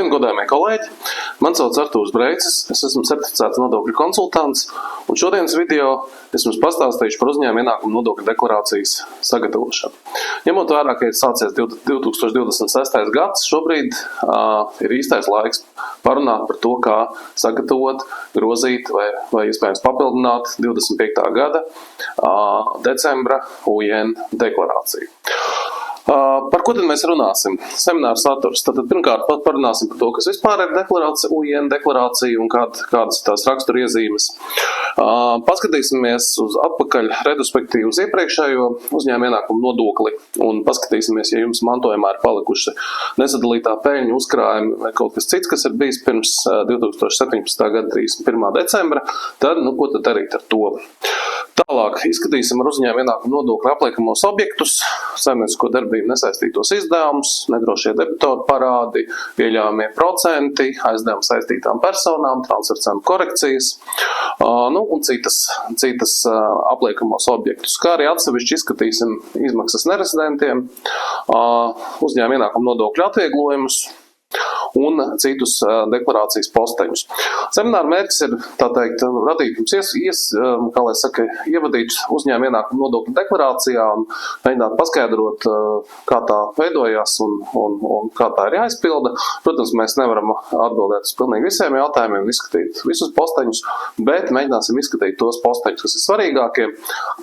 Labdien, godājamie kolēģi! Man sauc Artūrs Breicis, es esmu certificēts nodokļu konsultants, un šodienas video es jums pastāstīšu par uzņēmuma ienākuma nodokļu deklarācijas sagatavošanu. Ņemot vērā, ka ir sācies 2026. gads, šobrīd ir īstais laiks parunāt par to, kā sagatavot, grozīt vai iespējams papildināt 25. gada decembra UIN deklarāciju. Par ko tad mēs runāsim? Semināra saturs. Tātad pirmkārt parunāsim par to, kas vispār ir deklarācija, UIN deklarācija un kādas tās rakstura iezīmes. Paskatīsimies uz atpakaļ, retrospektīvi uz iepriekšējo uzņēmuma ienākumu nodokli un paskatīsimies, ja jums mantojumā ir palikuši nesadalītā peļņa, uzkrājumi vai kaut kas cits, kas ir bijis pirms 2017. gada 31. decembra, tad, ko tad darīt ar to? Tālāk izskatīsim ar uzņēmuma ienākumu nodokli apliekamos objektus, saimniecisko darbību nesaistītos izdevumus, nedrošie debitoru parādi, pieļaujamie procenti, aizdevumi saistītām personām, transfercenu korekcijas, un citas apliekamos objektus, kā arī atsevišķi izskatīsim izmaksas nerezidentiem, uzņēmuma ienākumu nodokļu atvieglojumus un citus deklarācijas posteņus. Semināra mērķis ir, tā teikt, radīt jums ievadīt uzņēmuma ienākumu nodokļu deklarācijā un mēģināt paskaidrot, kā tā veidojās un kā tā ir jāizpilda. Protams, mēs nevaram atbildēt uz pilnīgi visiem jautājumiem un izskatīt visus posteņus, bet mēģināsim izskatīt tos posteņus, kas ir svarīgākie,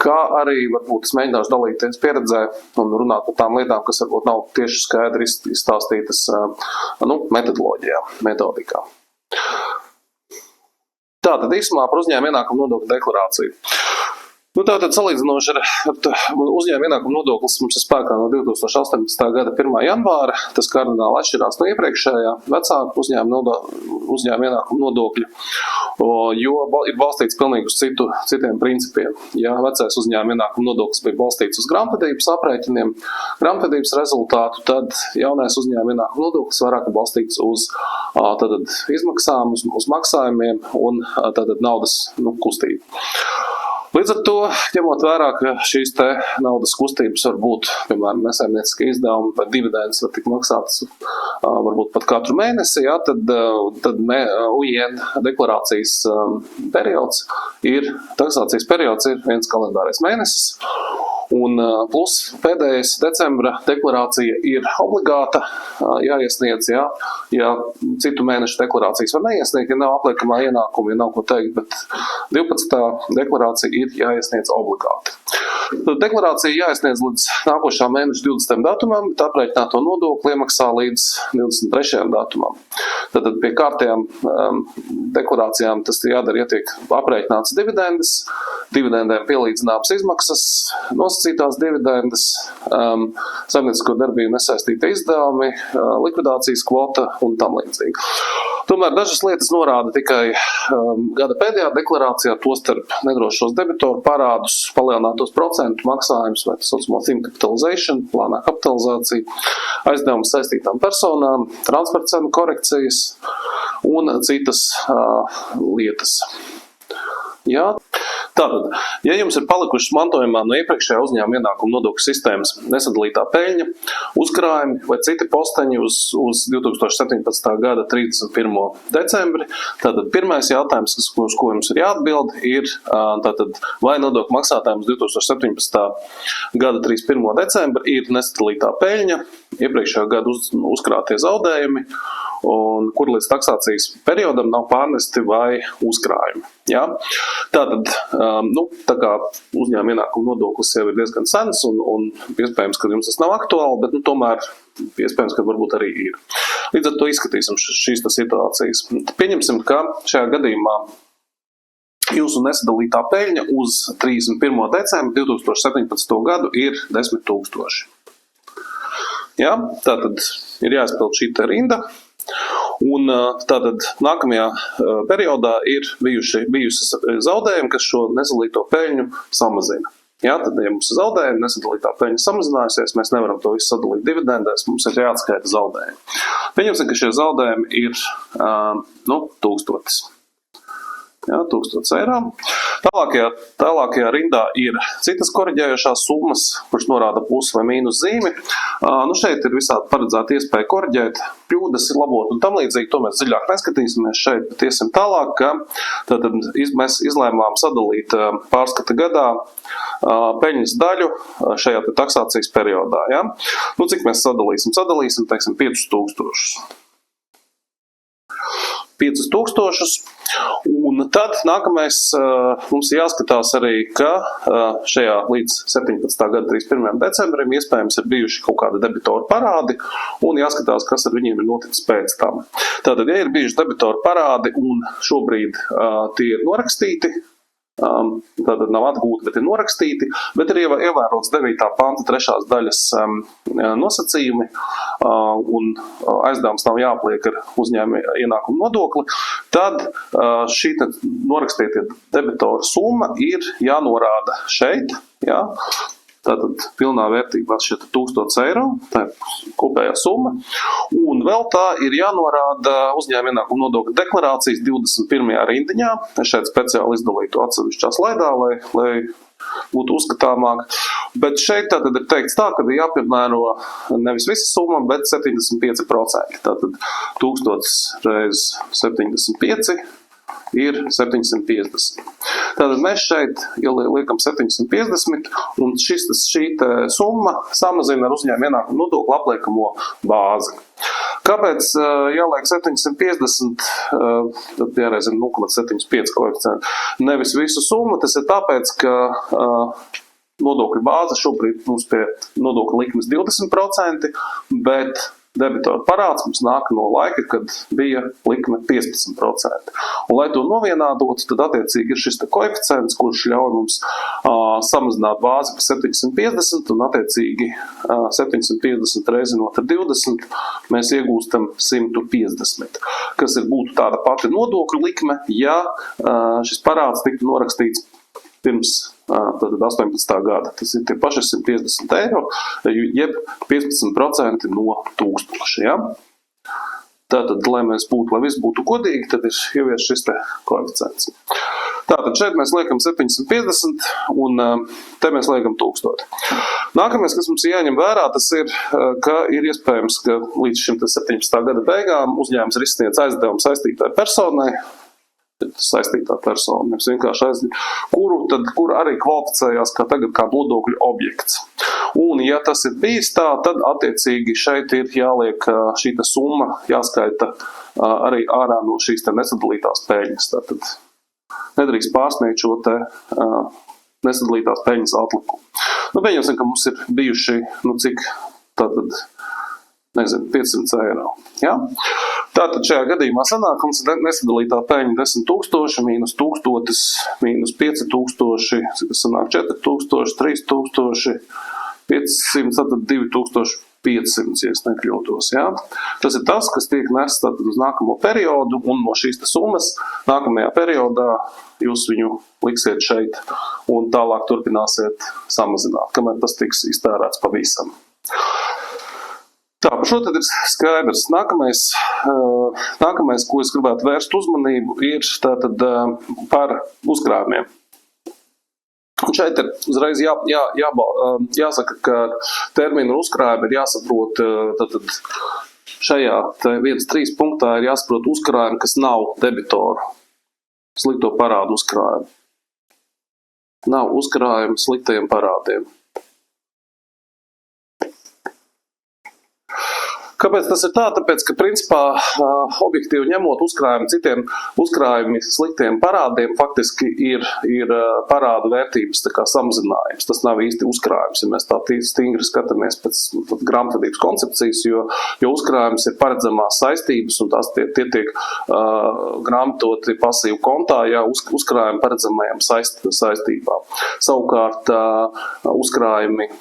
kā arī varbūt es mēģināšu dalīties pieredzē un runāt par tām lietām, kas varbūt nav tieši skaidri izstāstītas metodoloģijā, metodikā. Tātad īsumā par uzņēmuma ienākumu nodokļu deklarāciju. Tātad salīdzinoši ar uzņēmuma ienākumu nodoklis mums ir spēkā no 2018. gada 1. janvāra. Tas kardināli atšķirās no iepriekšējā vecāka uzņēmuma ienākumu nodokļa, jo ir balstīts pilnīgi uz citiem principiem. Ja vecais uzņēmuma ienākumu nodoklis bija balstīts uz grāmatvedības aprēķiniem, grāmatvedības rezultātu, tad jaunais uzņēmuma ienākumu nodoklis vairāk balstīts uz izmaksām, uz maksājumiem un naudas kustību. Līdz ar to, ņemot vērā, ka šīs te naudas kustības var būt, piemēram, nesaimnieciskie izdevumi vai dividendes var tikt maksātas varbūt pat katru mēnesi, tad UIN deklarācijas periods taksācijas periods ir 1 kalendārais mēnesis. Un plus pēdējais decembra deklarācija ir obligāta jāiesniedz, ja citu mēnešu deklarācijas var neiesniegt, ja nav apliekamā ienākuma, ja nav ko teikt, bet 12. deklarācija ir jāiesniedz obligāti. Deklarācija jāiesniedz līdz nākošā mēneša 20. datumam, bet aprēķināto nodokli iemaksā līdz 23. datumam. Tātad pie kārtējām deklarācijām tas jādara, ja tiek aprēķināts dividendes, dividendēm pielīdzināmas izmaksas, nosacītās dividendes, saimniecisko darbību nesaistīti izdevumi, likvidācijas kvota un tam līdzīgi. Tomēr dažas lietas norāda tikai gada pēdējā deklarācijā, tostarp nedrošos debitoru parādus, palielinātos procentu maksājumus vai tā saucamo theme capitalization, plānā kapitalizācija, aizdevumus saistītām personām, transfercenu korekcijas un citas lietas. Tātad, ja jums ir palikušas mantojumā no iepriekšējā uzņēmuma ienākuma nodokļu sistēmas nesadalītā peļņa, uzkrājumi vai citi posteņi uz 2017. gada 31. decembri, tātad pirmais jautājums, uz ko jums ir jāatbild, ir vai nodokļu maksātājiem uz 2017. gada 31. decembra ir nesadalītā peļņa, iepriekšējā gada uzkrātie zaudējumi, un kur līdz taksācijas periodam nav pārnesti vai uzkrājumi. Tātad, tā kā uzņēmuma ienākuma nodoklis jau ir diezgan sens un iespējams, ka jums tas nav aktuāli, bet tomēr iespējams, ka varbūt arī ir. Līdz ar to izskatīsim šīs situācijas. Pieņemsim, ka šajā gadījumā jūsu nesadalītā peļņa uz 31. decembra 2017. gadu ir 10 000. Tātad ir jāizpild šī te rinda. Un tātad nākamajā periodā ir bijusi zaudējumi, kas šo nesadalīto peļņu samazina. Tad, ja mums ir zaudējumi, nesadalītā peļņa samazinājusies, mēs nevaram to visu sadalīt dividendēs, mums ir jāatskaita zaudējumi. Pieņemsim, ka šie zaudējumi ir 1000. Jā, 1000 eiro. Tālākajā rindā ir citas koriģējošās summas, kuras norāda plus vai mīnus zīmi. Šeit ir visādi paredzēta iespēja koriģēt, kļūdas ir labot un tam līdzīgi. To mēs dziļāk neskatīsimies šeit, bet iesim tālāk, ka tātad mēs izlēmām sadalīt pārskata gadā peļņas daļu šajā taksācijas periodā. Ja? Cik mēs sadalīsim? Sadalīsim, teiksim, 5000. 5000, un tad nākamais mums jāskatās arī, ka šajā līdz 17. gada 31. decembrim iespējams ir bijuši kaut kādi debitoru parādi, un jāskatās, kas ar viņiem ir noticis pēc tam. Tātad, ja ir bijuši debitoru parādi un šobrīd tie ir norakstīti, tātad nav atgūti, bet ir norakstīti, bet ir ievērots 9. panta 3. daļas nosacījumi, un aizdevums nav jāpliek ar uzņēmuma ienākumu nodokli, tad šī norakstītie debitoru summa ir jānorāda šeit, jā. Tātad pilnā vērtībā šeit 1000 eiro, tā ir kopējā summa. Un vēl tā ir jānorāda uzņēmuma ienākumu nodokļa deklarācijas 21. rindiņā. Es šeit speciāli izdalītu atsevišķā slaidā, lai būtu uzskatāmāk. Bet šeit tātad ir teikts tā, ka ir jāpiemēro nevis visa summa, bet 75%. Tātad 1000 reiz 75 ir 750. Tātad mēs šeit liekam 750, un šī summa samazina ar uzņēmuma ienākumu nodokli apliekamo bāzi. Kāpēc jāliek 750, tad jāreizina 0,75 koeficientu? Nevis visu summu, tas ir tāpēc, ka nodokļu bāze šobrīd mums pie nodokļu likmes 20%, bet debitoru parāds mums nāk no laika, kad bija likme 15%. Un, lai to novienādotu, tad attiecīgi ir šis koeficients, kurš ļauj mums samazināt bāzi par 750, un attiecīgi 750 reizinot ar 20, mēs iegūstam 150, kas būtu tāda pati nodokļu likme, ja šis parāds tiktu norakstīts pirms 18. gada. Tas ir tie paši 150 eiro, jeb 15% no 1000. Ja? Tātad, lai viss būtu godīgi, tad ir ievies šis koeficients. Tātad šeit mēs liekam 750 un te mēs liekam 1000. Nākamais, kas mums jāņem vērā, tas ir, ka ir iespējams, ka līdz šim 17. gada beigām uzņēmums ir izsniedz aizdevumu saistītāji personai, saistītā persona, nevis vienkārši aizdevumu, kuru arī kvalificējās tagad kā nodokļu objekts. Un, ja tas ir bijis tā, tad attiecīgi šeit ir jāliek šī summa, jāskaita arī ārā no šīs nesadalītās peļņas. Tātad nedrīkst pārsniegt šo nesadalītās peļņas atlikumu. Pieņemsim, ka mums ir bijuši, cik tātad, 500 eiro. Ja? Tātad šajā gadījumā sanākums nesadalītā peļņa 10 000, mīnus 1000, mīnus 5000, cik tas sanāk 4000, 3000, 500, tātad 2500, ja es nekļūtos. Ja? Tas ir tas, kas tiek nests uz nākamo periodu, un no šīs summas nākamajā periodā jūs viņu liksiet šeit un tālāk turpināsiet samazināt, kamēr tas tiks iztērēts pavisam. Tā, par šo tad ir skaidrs. Nākamais, ko es gribētu vērst uzmanību, ir tātad par uzkrājumiem. Un šeit ir uzreiz jāsaka, ka terminu uzkrājumi ir jāsaprot, tātad šajā 1.3 punktā ir jāsaprot uzkrājumi, kas nav debitoru, slikto parādu uzkrājumi. Nav uzkrājumi sliktiem parādiem. Kāpēc tas ir tā? Tāpēc, ka principā objektīvi ņemot uzkrājumi sliktiem parādiem faktiski ir parādu vērtības samazinājums. Tas nav īsti uzkrājums, ja mēs tā stingri skatāmies pēc grāmatvedības koncepcijas, jo uzkrājums ir paredzamās saistības un tās tie tiek grāmatoti pasīvu kontā, ja uzkrājumi paredzamajām saistībām. Savukārt uzkrājumi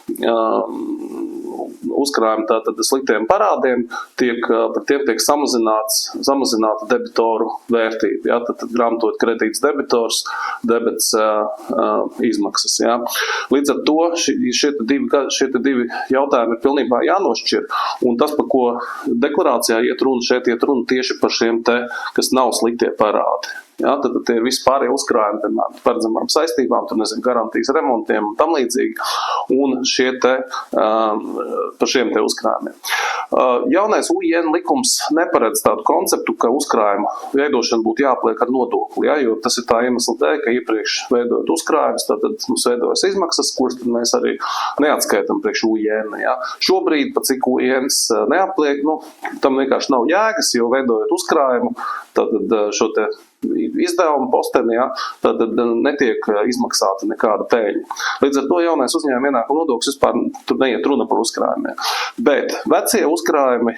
tātad sliktiem parādiem, par tiem tiek samazināta debitoru vērtība. Ja? Tad grāmatot kredīts debitors, debets izmaksas. Ja? Līdz ar to šie divi jautājumi ir pilnībā jānošķir. Un tas, par ko deklarācijā iet runa, šeit iet runa tieši par šiem kas nav sliktie parādi. Jā, tad tie ir vispārējie uzkrājumi, piemēram, paredzamām saistībām, garantijas remontiem un tam līdzīgi, un par šiem te uzkrājumiem. Jaunais UIN likums neparedz tādu konceptu, ka uzkrājuma veidošana būtu jāpliek ar nodokli, ja, jo tas ir tā iemesla dēļ, ka iepriekš veidojot uzkrājumus, tad mums veidojas izmaksas, kuras tad mēs arī neatskaitam priekš UIN. Ja. Šobrīd, pat cik UINs neapliek, tam vienkārši nav jēgas, jo veidojot uzkrājumu, tad šo te izdevumu posteni, ja, tad netiek izmaksāta nekāda peļņa. Līdz ar to jaunais uzņēmuma ienākuma nodoklis vispār tur neiet runa par uzkrājumiem. Bet vecie uzkrājumi,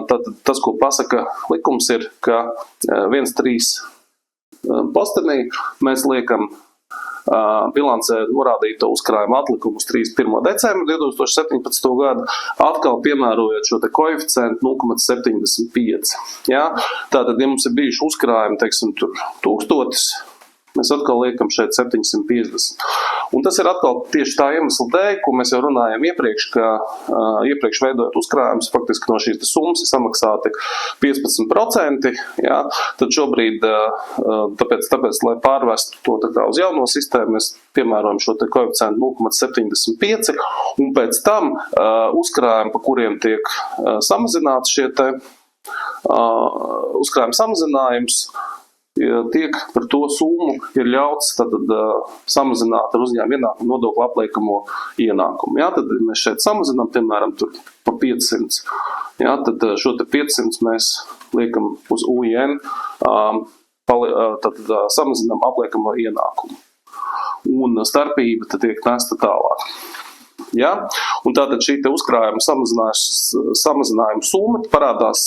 tad tas, ko pasaka likums, ir, ka 1.3 postenī mēs liekam bilancē norādīto uzkrājumu atlikumu uz 31. decembru 2017. gadu, atkal piemērojot šo te koeficientu 0,75. Ja? Tātad, ja mums ir bijuši uzkrājumi, teiksim, tur 1000, mēs atkal liekam šeit 750. Un tas ir atkal tieši tā iemesla dēļ, ko mēs jau runājam iepriekš, ka iepriekš veidojot uzkrājumus, faktiski no šīs summas ir samaksāti 15%, ja, tad šobrīd, tāpēc, lai pārvestu to tā kā uz jauno sistēmu, mēs piemērojam šo te koeficientu 0,75, un pēc tam uzkrājumi, pa kuriem tiek samazināts šie te uzkrājuma samazinājums, tiek par to summu ir ļauts samazināt ar uzņēmuma ienākumu nodokli apliekamo ienākumu. Jā, tad mēs šeit samazinām, piemēram, tur pa 500. Jā, tad šo te 500 mēs liekam uz UIN, tad samazinām apliekamo ienākumu. Un starpība tad tiek nesta tālāk. Ja? Un tātad šī te uzkrājuma samazinājuma summa parādās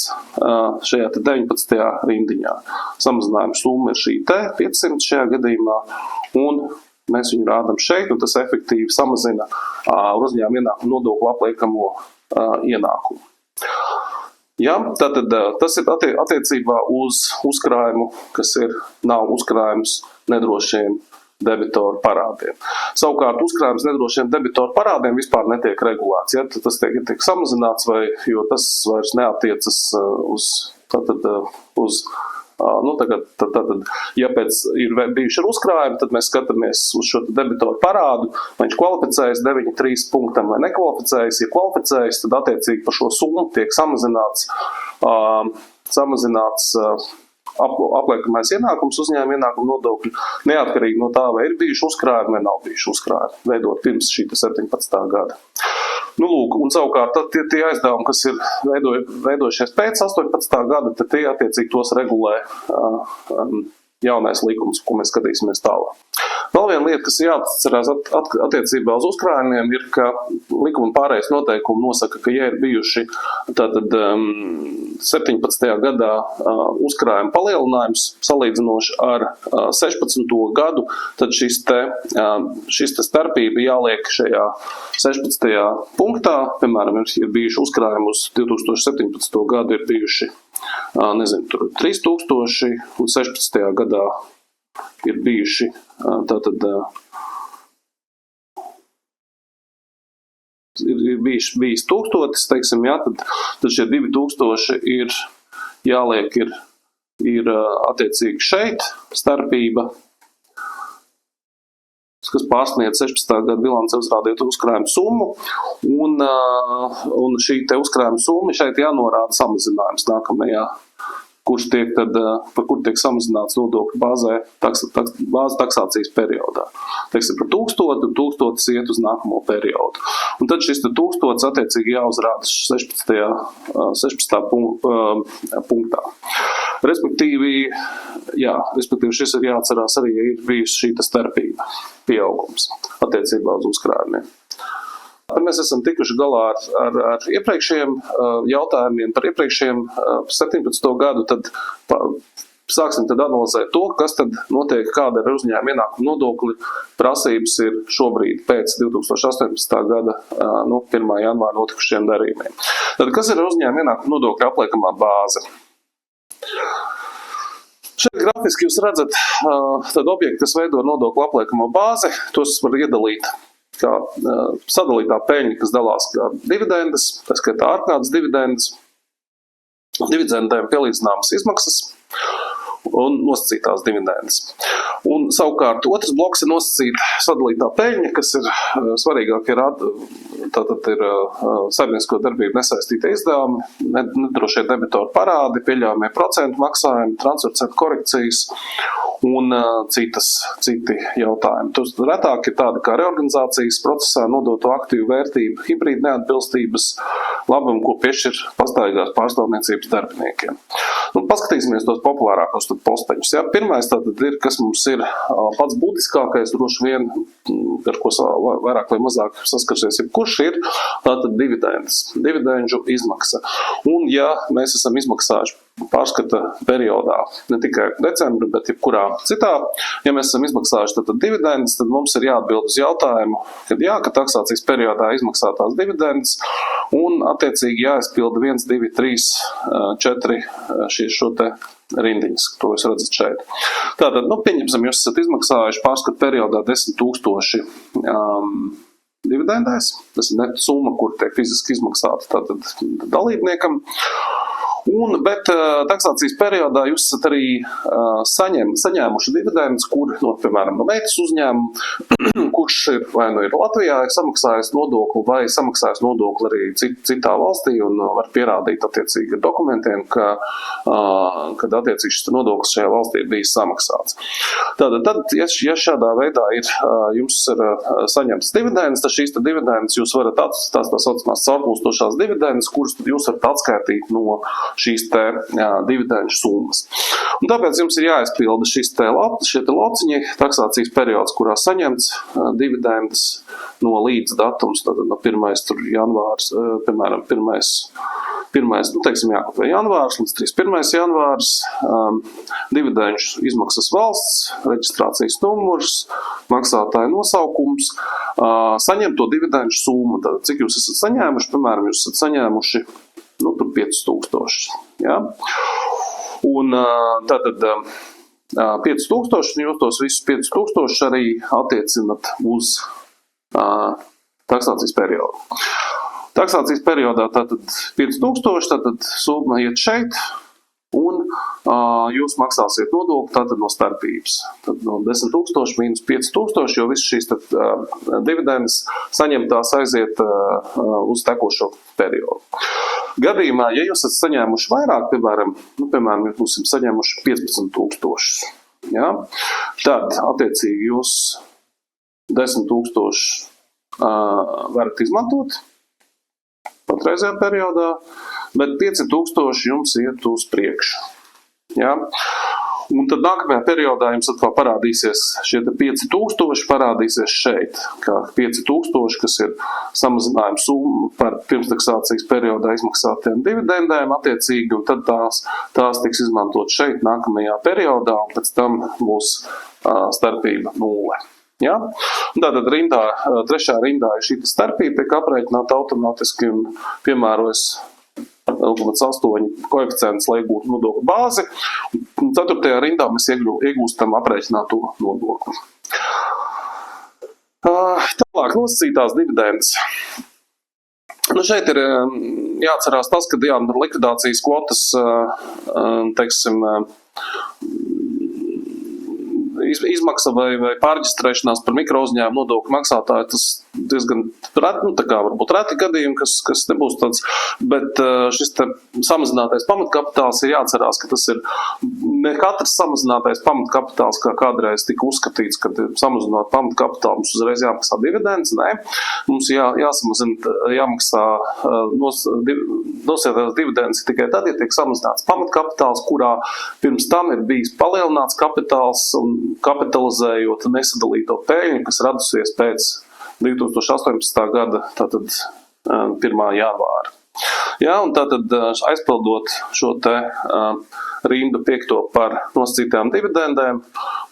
šajā te 19. rindiņā. Samazinājuma summa ir šī te 500 šajā gadījumā, un mēs viņu rādam šeit, un tas efektīvi samazina uzņēmuma ienākumu nodokli apliekamo ienākumu. Ja? Tātad tas ir attiecībā uz uzkrājumu, kas nav uzkrājums nedrošiem debitoru parādiem. Savukārt uzkrājums nedrošiem debitoru parādiem vispār netiek regulēts. Ja? Tas tiek samazināts, jo tas vairs neatiecas ja pēc ir bijuši ar uzkrājumu, tad mēs skatāmies uz šo debitoru parādu, vai viņš kvalificējas 9.3 punktam vai nekvalificējas. Ja kvalificējas, tad attiecīgi par šo summu tiek samazināts apliekamais ienākums uzņēmuma ienākuma nodokļu, neatkarīgi no tā, vai ir bijuši uzkrājumi vai nav bijuši uzkrājumi, veidot pirms šī 17. gada. Lūk, un savukārt tie aizdevumi, kas ir veidojušies pēc 18. gada, tad tie attiecīgi tos regulē jaunais likums, ko mēs skatīsimies tālāk. Vēl viena lieta, kas jāatcerās attiecībā uz uzkrājumiem, ir, ka likuma pārējais noteikumi nosaka, ka ja ir bijuši tātad 17. gadā uzkrājuma palielinājums salīdzinoši ar 16. gadu, tad šis te starpība jāliek šajā 16. punktā. Piemēram, ir bijuši uzkrājumi uz 2017. gadu, ir bijuši, tur 3000, un 16. gadā ir bijuši ir bijis 1000, teiksim, ja, tad šie 2000 ir jāliek ir attiecīgi šeit starpība, kas pārsniedz 16. gada bilancē uzrādīt uzkrājumu summu, un šī te uzkrājuma summa šeit jānorāda samazinājums nākamajā, par kur tiek samazināts nodokļu bāzē taksācijas periodā. Teiksim, par 1000, un 1000 iet uz nākamo periodu. Un tad šis 1000 attiecīgi jāuzrāda 16. punktā. Respektīvi, šis ir jāatcerās arī, ja ir bijusi šī starpība pieaugums attiecībā uz uzkrājumiem. Mēs esam tikuši galā ar iepriekšējiem jautājumiem par iepriekšējiem 17. gadu, tad sāksim tad analizēt to, kas tad notiek, kāda ir uzņēmuma ienākuma nodokļu prasības ir šobrīd pēc 2018. gada 1. janvāra notikušiem darījumiem. Tad kas ir uzņēmuma ienākuma nodokļu apliekamā bāze? Šeit grafiski jūs redzat tad objekti, kas veido nodokļu apliekamo bāzi, tos var iedalīt kā sadalītā peļņa, kas dalās kā dividendes, tā skaitā ārkārtas dividendes, dividendēm pielīdzināmas izmaksas, un nosacītās dividendes. Un savukārt otrs bloks ir nosacīta sadalītā peļņa, kas ir svarīgākie tātad ir saimniecisko darbību nesaistītie izdevumi, nedrošie debitoru parādi, pieļaujamie procentu maksājumi, transfercenta korekcijas un citi jautājumi. Tur retāk ir tādi kā reorganizācijas procesā nodoto aktīvu vērtību, hibrīda neatbilstības labumu, ko piešķir pastāvīgās pārstāvniecības darbiniekiem. Paskatīsimies tos populārākos posteņus. Ja? Pirmais tātad ir, kas mums ir pats būtiskākais, droši vien, ar ko vairāk vai mazāk saskarsies, kurš ir tātad dividendes, dividendžu izmaksa. Un ja mēs esam izmaksājuši pārskata periodā, ne tikai decembrī, bet jebkurā citā, ja mēs esam izmaksājuši tātad dividendes, tad mums ir jāatbild uz jautājumu, ka taksācijas periodā izmaksātās dividendes un attiecīgi jāizpilda 1, 2, 3, 4 šo te rindiņas, to jūs redzat šeit. Tātad, pieņemsim, jūs esat izmaksājuši pārskata periodā 10 000 dividendēs, tas ir net summa, kur tiek fiziski izmaksāta tātad dalībniekam. Bet taksācijas periodā jūs esat arī saņēmuši dividendes, kur, piemēram, no meitas uzņēmuma, kurš ir vai nu ir Latvijā samaksājis nodokli vai samaksājis nodokli arī citā valstī un var pierādīt attiecīgi ar dokumentiem, kad attiecīgi šis nodoklis šajā valstī ir bijis samaksāts. Tad, ja šādā veidā jums ir saņemts dividendes, tad šīs dividendes jūs varat tās saucamās caurplūstošās dividendes, kuras tad jūs varat atskaitīt no šīs te dividendžu summas. Un tāpēc jums ir jāizpilda šie lociņi, taksācijas periods, kurā saņemts dividendes no līdz datums, tātad no 1. janvārs, piemēram, 1. janvārs līdz 31. janvārs, dividendžu izmaksas valsts, reģistrācijas numurs, maksātāja nosaukums, saņemto dividendžu summu. Tātad, cik jūs esat saņēmuši, piemēram, jūs esat saņēmuši 5,000. Ja? Un tātad 5,000, jūs tos visus 5,000 arī attiecinat uz taksācijas periodu. Taksācijas periodā tātad 5,000, tātad summa iet šeit, un jūs maksāsiet nodokli tātad no starpības. Tad no 10,000 mīnus 5,000, jo visas šīs dividendes saņemtās aiziet uz tekošo periodu. Gadījumā, ja jūs esat saņēmuši vairāk, piemēram, jūs esat saņēmuši 15,000, ja, tad attiecīgi jūs 10,000 varat izmantot patreizajā periodā, bet 5,000 jums iet uz priekšu. Ja? Un tad nākamajā periodā jums atkal parādīsies šie 5,000, parādīsies šeit, kā 5,000, kas ir samazinājuma summa par pirmstaksācijas periodā izmaksātiem dividendēm attiecīgi, un tad tās tiks izmantot šeit nākamajā periodā, un pēc tam būs starpība 0. Ja? Tātad trešā rindā ir šī starpība, tiek aprēķināta automātiski un piemērojas 0,8 koeficients, lai iegūtu nodokļu bāzi. Un 4. rindā mēs iegūstam aprēķināto nodokli. Tālāk nosacītās dividendes. Šeit ir jāatcerās tas, ka likvidācijas kvotas, izmaksa vai pārģistrēšanās par mikrouzņēmumu nodokļu maksātāju, tas diezgan varbūt reti gadījumi, kas nebūs tāds, bet šis samazinātais pamatkapitāls ir jāatcerās, ka tas ir ne katrs samazinātais pamatkapitāls, kā kādreiz tika uzskatīts, kad samazinot pamatkapitālu mums uzreiz jāmaksā dividendes, nē, mums jāmaksā nosētās dividendes tikai tad, ja tiek samazināts pamatkapitāls, kurā pirms tam ir bijis palielināts kapitāls un kapitalizējot nesadalīto peļņu, kas radusies pēc 2018. gada, tātad 1. janvāra. Ja, un tātad aizpildot šo te rindu 5. par nosacītajām dividendēm,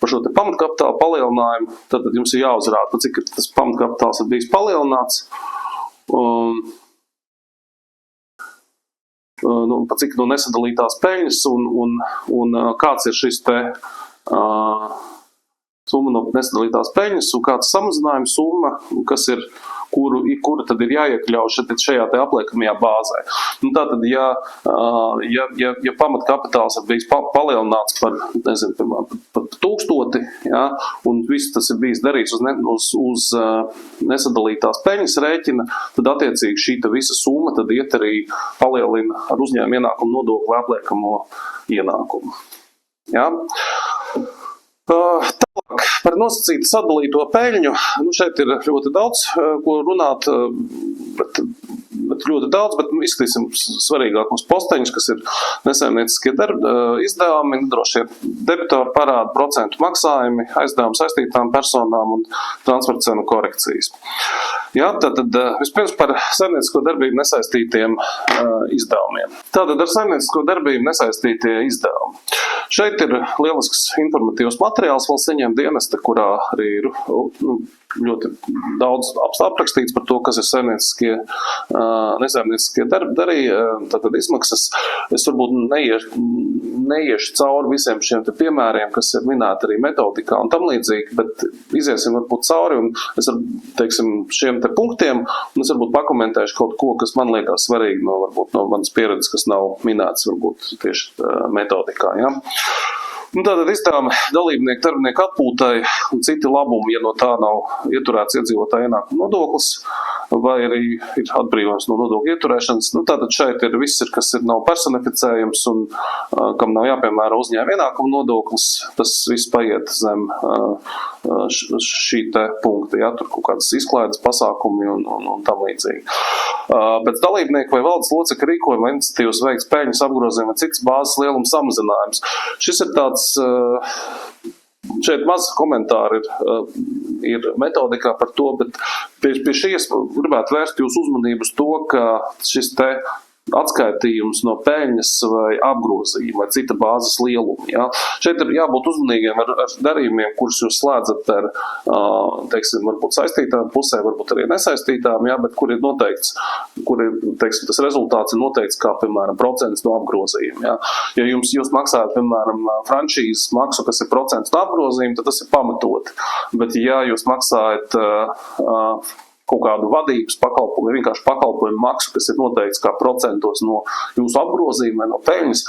par šo te pamatkapitāla palielinājumu, tad jums ir jāuzrāda, cik tas pamatkapitāls ir bijis palielināts, cik no nesadalītās peļņas un kāds ir šis te summa no nesadalītās peļņas un kāds samazinājuma summa, kas ir kura tad ir jāiekļauj šajā te apliekamajā bāzē. Tātad, ja pamatkapitāls ir bijis palielināts par, nezinu, par 1000, ja, un viss tas ir bijis darīts uz nesadalītās peļņas rēķina, tad attiecīgi šī visa summa tad iet arī palielina ar uzņēmuma ienākumu nodokli apliekamo ienākumu. Ja. Tālāk, par nosacītu sadalīto peļņu, šeit ir ļoti daudz, ko runāt, bet ļoti daudz, bet izskatīsim svarīgākos posteņus, kas ir nesaimnieciskie izdevumi, droši debitoru parādu, procentu maksājumi, aizdevumi saistītām personām un transfer cenu korekcijas. Jā, tātad vispirms par saimniecisko darbību nesaistītiem izdevumiem. Tātad ar saimniecisko darbību nesaistītie izdevumi. Šeit ir lielisks informatīvs materiāls valsts ieņēmuma dienesta, kurā arī ir ļoti daudz aprakstīts par to, kas ir saimnieciskie, nesaimnieciskie darbi, tātad izmaksas. Es varbūt neiešu cauri visiem šiem te piemēriem, kas ir minēti arī metodikā un tam līdzīgi, bet iziesim varbūt cauri un es teiksim šiem te punktiem, un es varbūt pakomentēšu kaut ko, kas man liekas svarīgi no manas pieredzes, kas nav minēts varbūt tieši metodikā. Ja? Tātad izdevumi dalībnieku darbinieku atpūtai un citi labumi, ja no tā nav ieturēts iedzīvotāja ienākuma nodoklis, vai arī ir atbrīvojums no nodokļu ieturēšanas. Tātad šeit ir viss, kas nav personificējams un kam nav jāpiemēro uzņēmuma ienākuma nodoklis, tas viss paiet zem šī te punkta, ja, tur kaut kādas izklaides pasākumi un tam līdzīgi. Pēc dalībnieku vai valdes locekļu rīkojuma iniciatīvas veikts peļņas apgrozījuma vai cits bāzes lieluma samazinājums. Šis ir tāds, šeit maz komentāri ir metodikā par to, bet pie šīs gribētu vērst jūsu uzmanību uz to, ka šis te atskaitījums no peļņas vai apgrozījuma vai cita bāzes lieluma. Ja? Šeit ir jābūt uzmanīgiem ar darījumiem, kurus jūs slēdzat ar, teiksim, varbūt saistītām pusē, varbūt arī nesaistītām, ja? Bet kur ir noteikts, teiksim, tas rezultāts ir noteikts kā, piemēram, procents no apgrozījuma. Ja, ja jūs maksājat, piemēram, franšīzes maksu, kas ir procents no apgrozījuma, tad tas ir pamatot. Bet ja jūs maksājat kaut kādu vadības pakalpojumu, vienkārši pakalpojumu maksu, kas ir noteikts kā procentos no jūsu apgrozījuma vai no peļņas,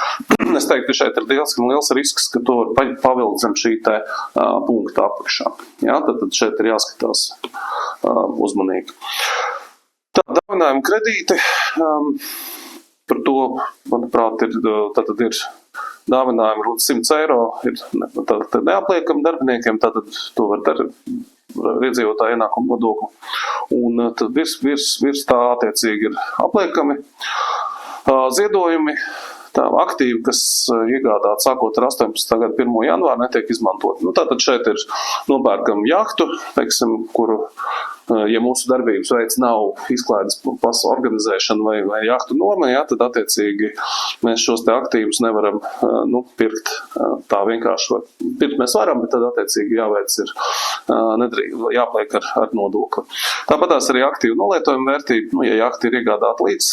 es teiktu, ka šeit ir diezgan liels risks, ka to var pavilkt zem šī te punkta apakšā. Ja, tad šeit ir jāskatās uzmanīgi. Tā, dāvinājuma kredīti, par to, manuprāt, ir dāvinājumi līdz 100 eiro, ir neapliekami darbiniekiem, tātad to var darīt iedzīvotāja ienākuma nodokli. Un tad virs tā attiecīgi ir apliekami ziedojumi, tā aktīvi, kas iegādāt sākot ar 18. gada 1. janvāru, netiek izmantot. Tātad šeit ir nopērkam jahtu, teiksim, kuru, ja mūsu darbības veids nav izklaides pasu organizēšana vai jahtu noma, ja, tad attiecīgi mēs šos te aktīvus nevaram pirkt tā vienkārši. Pirkt mēs varam, bet tad attiecīgi jāveic ir jāpliek ar nodokli. Tāpat tās arī aktīvu nolietojuma vērtība, ja jahta ir iegādāta līdz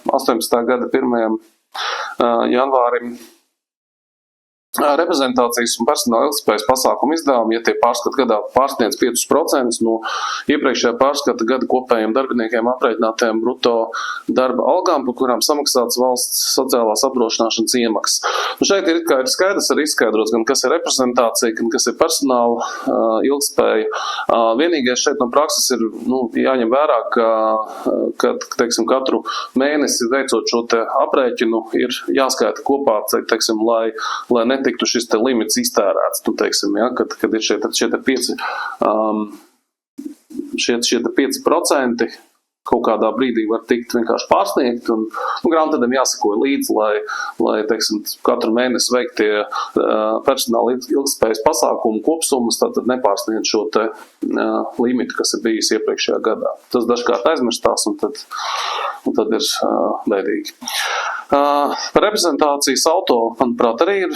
18. gada 1. janvārim. Reprezentācijas un personāla ilgtspējas pasākumu izdevumi, ja tie pārskata gadā pārsniedz 5% no iepriekšējā pārskata gada kopējiem darbiniekiem aprēķinātajām bruto darba algām, par kurām samaksāts valsts sociālās apdrošināšanas iemaksas. Šeit ir skaidrs arī izskaidrots, gan kas ir reprezentācija, gan kas ir personāla ilgtspēja. Vienīgais šeit no prakses ir jāņem vērā, ka teiksim, katru mēnesi veicot šo te aprēķinu ir jāskaita kopā, teiksim, lai netiktu šis te limits iztērēts, teiksim, ja, kad ir šie 5% kaut kādā brīdī var tikt vienkārši pārsniegt, un grāmatvedam jāsakoja līdzi, lai teiksim, katru mēnesi veiktie personāla ilgtspējas pasākumu kopsummas tātad nepārsniedz šo te limitu, kas ir bijis iepriekšējā gadā. Tas dažkārt aizmirstās, un tad ir bēdīgi. Par reprezentācijas auto, manuprāt, arī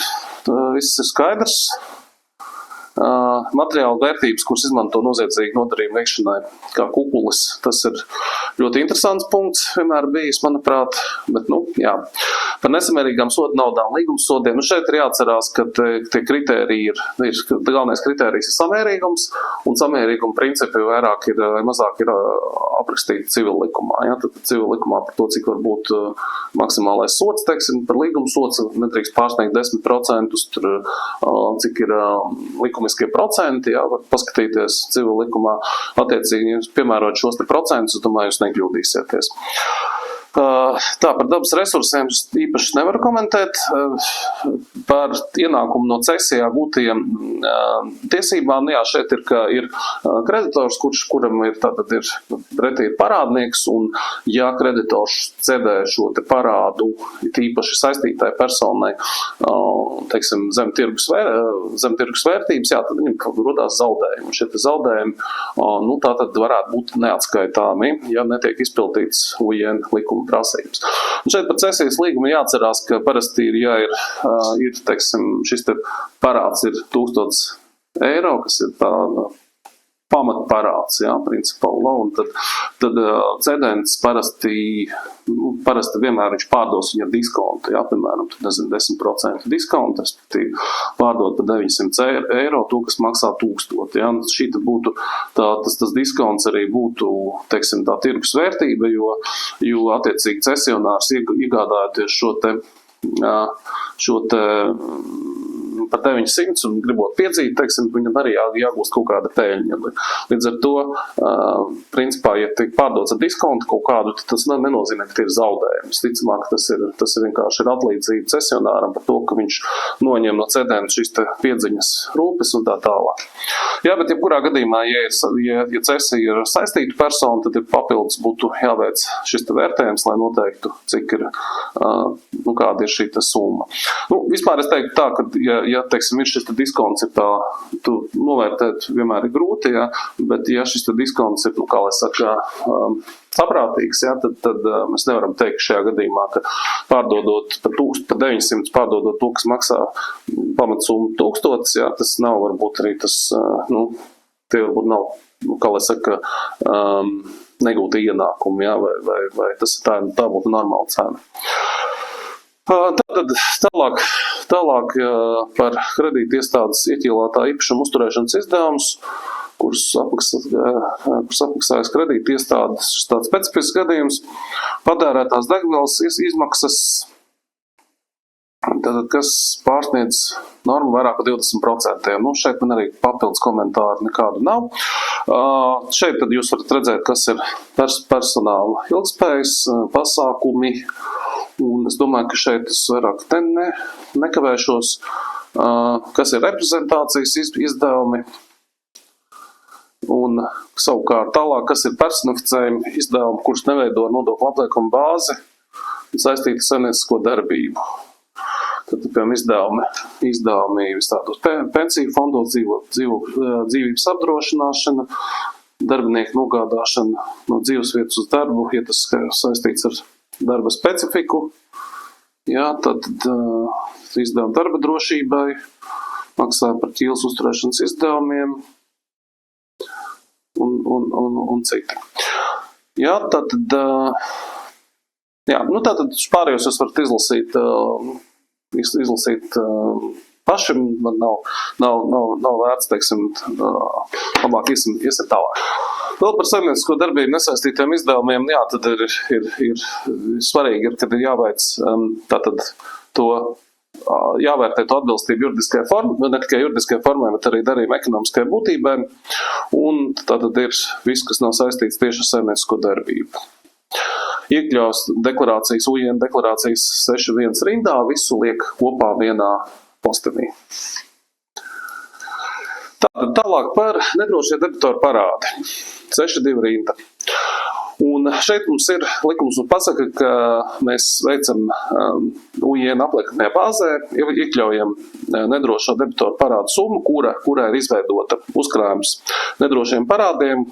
viss ir skaidrs. materiāla vērtības, kuras izmanto noziedzīgu nodarījumu veikšanai, kā kukulis. Tas ir ļoti interesants punkts, vienmēr bijis, manuprāt, bet, jā. Par nesamērīgām soda naudām, līgumsodiem. Šeit ir jāatcerās, ka tie kritēriji galvenais kritērijs ir samērīgums, un samērīguma principi mazāk ir aprakstīti civil likumā. Ja? Tad civil likumā par to, cik var būt maksimālais sods, teiksim, par līgumsods nedrīkst pārsniegt 10%, cik ir likumiskie procenti, ja? Var paskatīties civil likumā, attiecīgi, piemērot šos te procentus, es domāju, jūs nekļūdīsieties. Tā, par dabas resursiem īpaši nevaru komentēt. Par ienākumu no cesijā gūtajiem tiesībām, jā, šeit ir kreditors, kuram ir pretī parādnieks, un ja kreditors cedē šo te parādu, īpaši saistītai personai, teiksim, zem tirgus vērtības, jā, tad viņam rodās zaudējumi. Šie zaudējumi, tā tad varētu būt neatskaitāmi, ja netiek izpildīts UIN likuma prasības. Un šeit par cesijas līgumu jāatcerās, ka parasti teiksim, šis te parāds ir 1000 eiro, kas ir tā pamatparāds, jā, principāli, un tad cedents parasti vienmēr viņš pārdos viņu ar diskontu, jā, piemēram, 10% diskontu, respektīvi pārdot par 900 eiro to, kas maksā 1000, jā, un šī būtu, tas diskonts arī būtu, teiksim, tā tirgus vērtība, jo attiecīgi cesionārs iegādājoties šo te par 900 un gribot piedzīt, teiksim, viņam arī jāgūst kaut kāda peļņa. Līdz ar to, principā, ja tiek pārdots ar diskontu kaut kādu, tad tas nenozīmē, ka ir zaudējums. Ticamāk, tas ir vienkārši atlīdzība cesionāram par to, ka viņš noņem no cedenta šīs te piedziņas rūpes un tā tālāk. Jā, bet jebkurā gadījumā, ja cesija ir saistīta persona, tad ir papildus būtu jāveic šis te vērtējums, lai noteiktu, cik ir, kāda ir šī te summa. Vispār es teiktu tā, ka, ja teiksim, ir šis diskonts, tu novērtēt vienmēr ir grūti, ja, bet ja šis diskonts ir, kā lai saka, saprātīgs, ja, tad mēs nevaram teikt šajā gadījumā, ka pārdodot par 900, pārdodot to, kas maksā pamatsummu 1000, ja, tas nav varbūt arī tas, tie varbūt nav, kā lai saka, negūti ienākumi, ja, vai tas tā būtu normāla cena. Tad tālāk par kredītiestādes ieķīlātā īpašuma uzturēšanas izdevumus, kurus apmaksājas kredītiestādes, tāds specifisks gadījums, patērētās degvielas izmaksas, kas pārsniedz normu vairāk par 20%. Šeit man arī papildus komentāru nekādu nav. Šeit tad jūs varat redzēt, kas ir personāla ilgspējas pasākumi, un es domāju, ka šeit es vairāk nekavēšos, kas ir reprezentācijas izdevumi, un savukārt tālāk, kas ir personificējumi izdevumi, kurus neveido nodokļu apliekuma bāzi saistīti saimniecisko darbību. Tad, piemēram, izdevumi vistādos pensiju fondos, dzīvības apdrošināšana, darbinieku nogādāšana no dzīvesvietas uz darbu, ja tas saistīts ar darba specifiku, jā, tad izdevumi darba drošībai, maksā par ķīles uzturēšanas izdevumiem un citi. Jā, tātad pārējos jūs varat izlasīt paši, man nav vērts, teiksim, labāk iesim tālāk. Vēl par saimniecisko darbību nesaistītiem izdevumiem, jā, tad ir svarīgi, kad ir jāveic jāvērtē to atbilstību juridiskajai formai, ne tikai juridiskajai formai, bet arī darījuma ekonomiskajai būtībai, un tātad ir viss, kas nav saistīts tieši ar saimniecisko darbību. Iekļaus deklarācijas, UIN deklarācijas 6.1 rindā, visu liek kopā vienā postenī. Tālāk par nedrošie debitoru parādi. 6.2 rinda. Un šeit mums ir likums un pasaka, ka mēs veicam UIN apliektajā bāzē, iekļaujam nedrošo debitoru parādu summu, kura ir izveidota uzkrājums nedrošiem parādiem,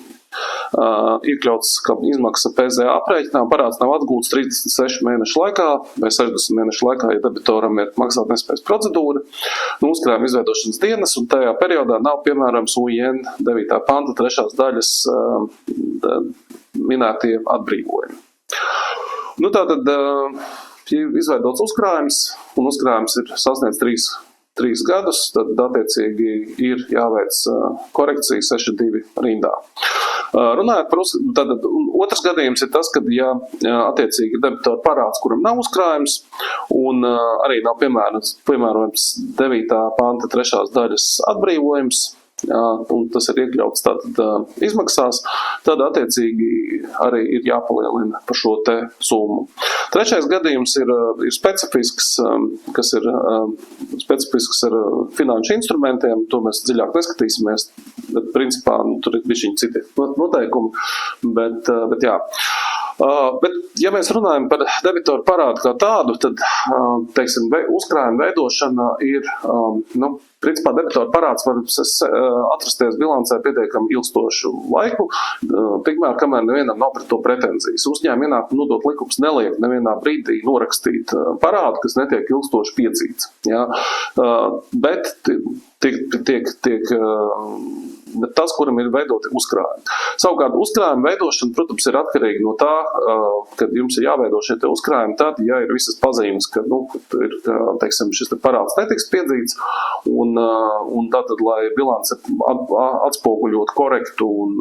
iekļauts kā izmaksa PZA aprēķinā, parāds nav atgūts 36 mēnešu laikā vai 60 mēnešu laikā, ja debitoram ir maksātnespējas procedūra, uzkrājuma izveidošanas dienas, un tajā periodā nav piemērams UIN 9. panta 3. daļas minētie atbrīvojumi. Tātad, ja izveidots uzkrājums, un uzkrājums ir sasniedz 3 gadus, tad attiecīgi ir jāveic korekcija 6.2 rindā. Runājot par tad otrs gadījums ir tas, kad ja attiecīgi debitora parāds, kuram nav uzkrājums, un arī nav piemērojams 9. panta 3. daļas atbrīvojums, un tas ir iekļauts tātad izmaksās, tad attiecīgi arī ir jāpalielina par šo te summu. Trešais gadījums ir specifisks, kas ir specifisks ar finanšu instrumentiem, to mēs dziļāk neskatīsimies, bet principā tur ir bišķiņi citi noteikumi, bet jā. Bet, ja mēs runājam par debitoru parādu kā tādu, tad, teiksim, uzkrājuma veidošana ir, principā debitoru parāds var atrasties bilancē pietiekami ilgstošu laiku, tikmēr, kamēr nevienam nav pret to pretenzijas. Uzņēmuma ienākuma nodokļu likums neliek nevienā brīdī norakstīt parādu, kas netiek ilgstoši piedzīts. Ja? Bet bet tas, kuram ir veidoti uzkrājumi. Savukārt uzkrājuma veidošana, protams, ir atkarīga no tā, kad jums ir jāveido šie te uzkrājumi, tad, ja ir visas pazīmes, ka, ir, teiksim, šis te parāds netiks piedzīts, un tātad, lai bilance atspoguļot korektu un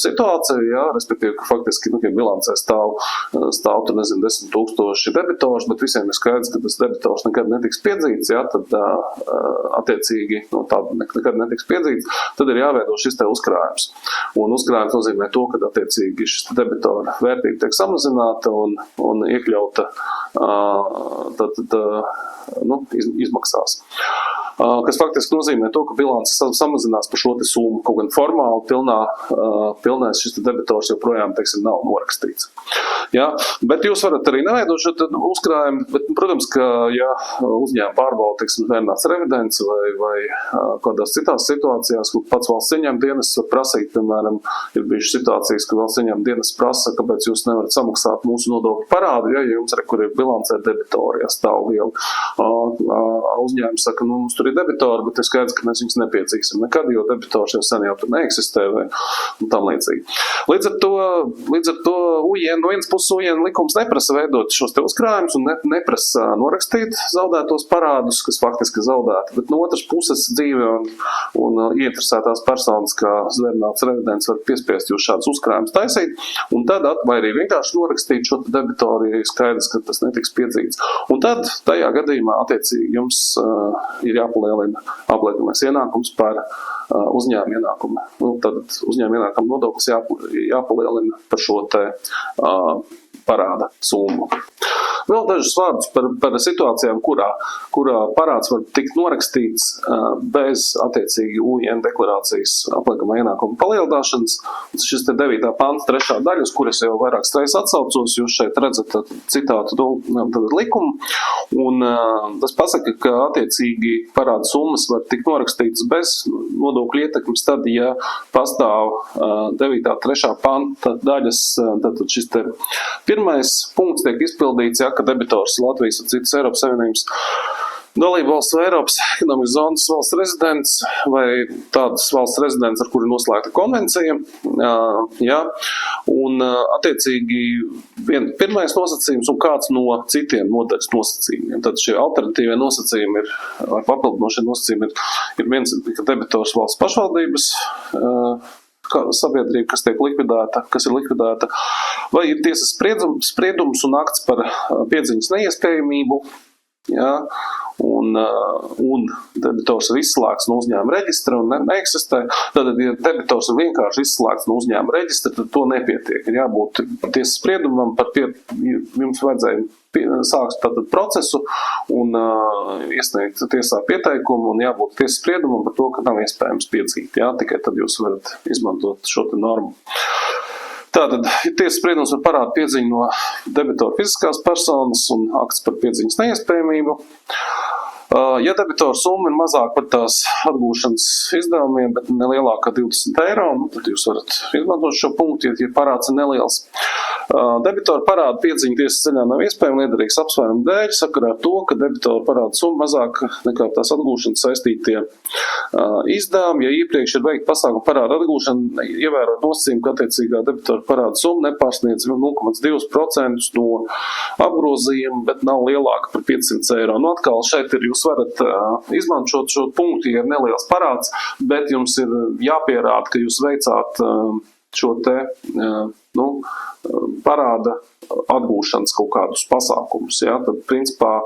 situāciju, ja, respektīvi, ka faktiski, ja bilancē stāv tur, 10 000 debitors, bet visiem ir skaidrs, ka tas debitors nekad netiks piedzīts, ja, tad attiecīgi, tāda nekad netiks piedzīts, tad ir jāveido šis te uzkrājums. Un uzkrājums nozīmē to, ka attiecīgi šis debitora vērtība tiek samazināta un iekļauta izmaksās. Kas faktiski nozīmē to, ka bilance samazinās par šo te summu, kaut gan formāli pilnais šis debitors joprojām, teiksim, nav norakstīts. Ja? Bet jūs varat arī neveidot šo uzkrājumu, bet, protams, ka, ja uzņēma pārbauda, teiksim, vērnāts revidents vai kādās citās situācijās, kur pats valsts ieņēmuma dienests var prasīt, piemēram, ir bijušas situācijas, ka valsts ieņēmuma dienests prasa, kāpēc jūs nevarat samaksāt mūsu nodokļu parādu, ja jums kur ir bilancē debitori, ja stāv liela. Uzņēmums saka, mums tur ir debitori, bet ir skaidrs, ka mēs viņus nepiedzīsim nekad, jo debitors jau sen jau tur neeksistē vai tam līdzīgi. Līdz ar to UIN, no vienas puses UIN likums neprasa veidot šos te uzkrājumus un neprasa norakstīt zaudētos parādus, kas faktiski zaudēti, bet no otras puses dzīve un ieinteresētās personas, kā zvērnāts revidents, var piespiest jūs šādus uzkrājumus taisīt, un tad vai arī vienkārši norakstīt šo debitoru, ja ir skaidrs, ka tas netiks piedzīts. Un tad tajā gadījumā attiecīgi jums ir jāpalielina apliekamais ienākums par uzņēmuma ienākumu. Tad uzņēmuma ienākuma nodoklis jāpalielina par šo te parāda summu. Vēl dažus vārdus par situācijām, kurā parāds var tikt norakstīts bez attiecīgi UIN deklarācijas apliekamā ienākuma palielināšanas. Šis te 9. panta 3. daļa, uz kuras jau vairākas reizes atsaucos, jūs šeit redzat citātu likumu, un tas pasaka, ka attiecīgi parāda summas var tikt norakstītas bez nodokļu ietekmes tad, ja pastāv 9. 3. panta daļas, tad šis te pirmais punkts tiek izpildīts, ja, ka debitors Latvijas un citas Eiropas Savienības dalību valsts vai Eiropas ekonomikas zonas valsts rezidents vai tādas valsts rezidents, ar kuri noslēgta konvencija. Ja, un attiecīgi pirmais nosacījums un kāds no citiem nodaļas nosacījumiem. Tad šie alternatīvie nosacījumi vai papildinošie nosacījumi ir viens, ka debitors valsts pašvaldības sabiedrība, kas ir likvidēta, vai ir tiesas spriedums un akts par piedziņas neiespējamību, ja, un debitors ir izslēgts no uzņēmuma reģistra un neeksistē. Tad, ja debitors ir vienkārši izslēgts no uzņēmuma reģistra, tad to nepietiek. Ir jābūt tiesas spriedumam, jums vajadzēja sākt tātad procesu un iesniegt tiesā pieteikumu un jābūt tiesas spriedumam par to, ka nav iespējams piedzīt. Jā, tikai tad jūs varat izmantot šo te normu. Tātad ir tiesas spriedums par parādu piedziņu no debitora fiziskās personas un akts par piedziņas neiespējamību. Ja debitora summa ir mazāka par tās atgūšanas izdevumiem, bet ne lielākā 20 eiro, tad jūs varat izmantot šo punktu, ja parāds ir neliels. Debitora parāda piedziņa tiesas ceļā nav iespējama liederīgas apsvērumu dēļ, sakarā ar to, ka debitora parāda summa mazāka nekā tās atgūšanas saistītie izdevumi. Ja iepriekš ir veikta pasākuma parāda atgūšana, ievērot nosacījumu, ka attiecīgā debitora parāda summa nepārsniedz 0,2% no apgrozījuma, bet nav lielāka par 500 eiro. Atkal šeit jūs varat izmantot šo punktu, ja ir neliels parāds, bet jums ir jāpierāda, ka jūs veicāt šo te parāda atgūšanas kaut kādus pasākumus. Ja? Tad, principā,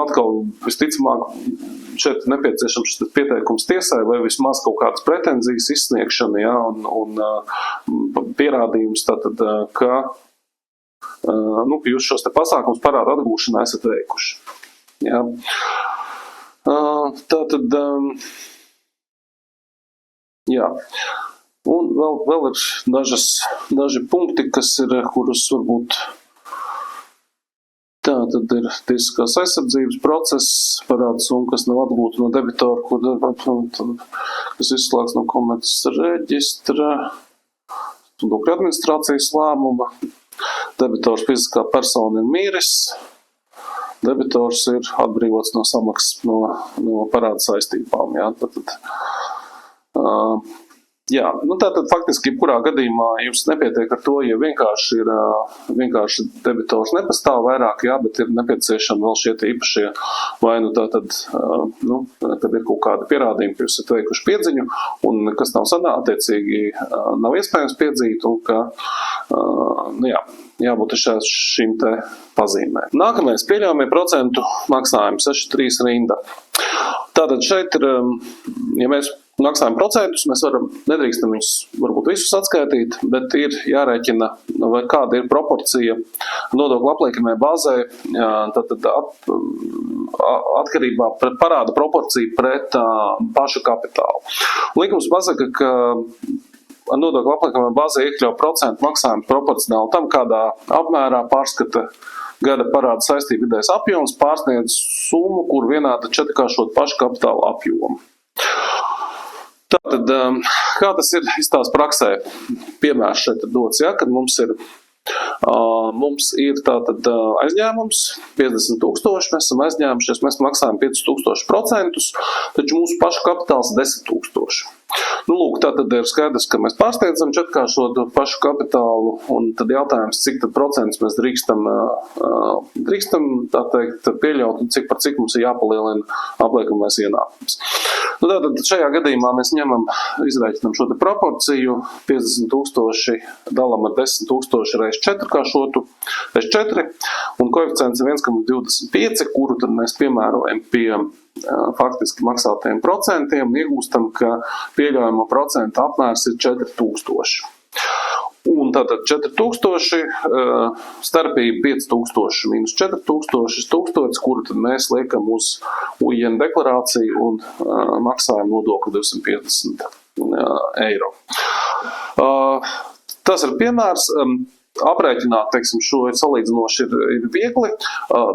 atkal visticamāk, šeit nepieciešams šis pieteikums tiesai vai vismaz kaut kādas pretenzijas izsniegšana, ja? un pierādījums tātad, ka jūs šos te pasākumus parāda atgūšanā esat veikuši. Jā. Tātad, jā. Un vēl ir daži punkti, kurus varbūt tātad ir tiesiskās aizsardzības process, parāda summa, kas nav atgūta no debitora, kas izslēgts no komerces reģistra, nodokļu administrācijas lēmuma, debitors fiziskā persona ir miris, debitors ir atbrīvots no samaksas no parāda saistībām. Jā, tātad faktiski jebkurā gadījumā jums nepietiek ar to, ja vienkārši debitors nepastāv vairāk, jā, bet ir nepieciešami vēl šie īpašie vai kad ir kaut kāda pierādījuma, ka jūs esat veikuši piedziņu un kas nav attiecīgi nav iespējams piedzīt un ka, jābūt šīm te pazīmēm. Nākamais pieļaujamie procentu maksājumi 6.3 rinda. Tātad šeit ir, ja mēs maksājam procentus, mēs nedrīkstam viņus varbūt visus atskaitīt, bet ir jārēķina, vai kāda ir proporcija nodokļu apliekamajai bāzē, tātad atkarībā pret parāda proporciju pret pašu kapitālu. Likums pasaka, ka nodokļu apliekamajai bāzē iekļauj procentu maksājumu proporcionāli tam, kādā apmērā pārskata gada parāda saistību vidējais apjoms pārsniedz summu, kur vienāda četrkāršot pašu kapitāla apjomu. Tātad, kā tas ir izstās praksē? Piemērs šeit ir dots, ja, kad mums ir tātad aizņēmums 50,000, mēs esam aizņēmušies, mēs maksājam 5,000%, taču mūsu pašu kapitāls 10,000. Lūk, tātad ir skaidrs, ka mēs pārsniedzam četrkāršot pašu kapitālu, un tad jautājums, cik tad procents mēs drīkstam tā teikt, pieļaut, un cik mums ir jāpalielina apliekamais ienākums. Tātad šajā gadījumā mēs izrēķinam šo te proporciju, 50,000 dalam ar 10,000 reiz četrkāršotu, reiz 4, un koeficients ir 1,25, kuru tad mēs piemērojam pie faktiski maksātajiem procentiem, iegūstam, ka pieļaujamo procentu apmērs ir 4,000. Un tātad 4,000 starpība 5,000 mīnus 4,000 1000, kuru tad mēs liekam uz UIN deklarāciju un maksājam nodokli 250 eiro. Tas ir piemērs. Aprēķināt, teiksim, šo salīdzinoši ir viegli,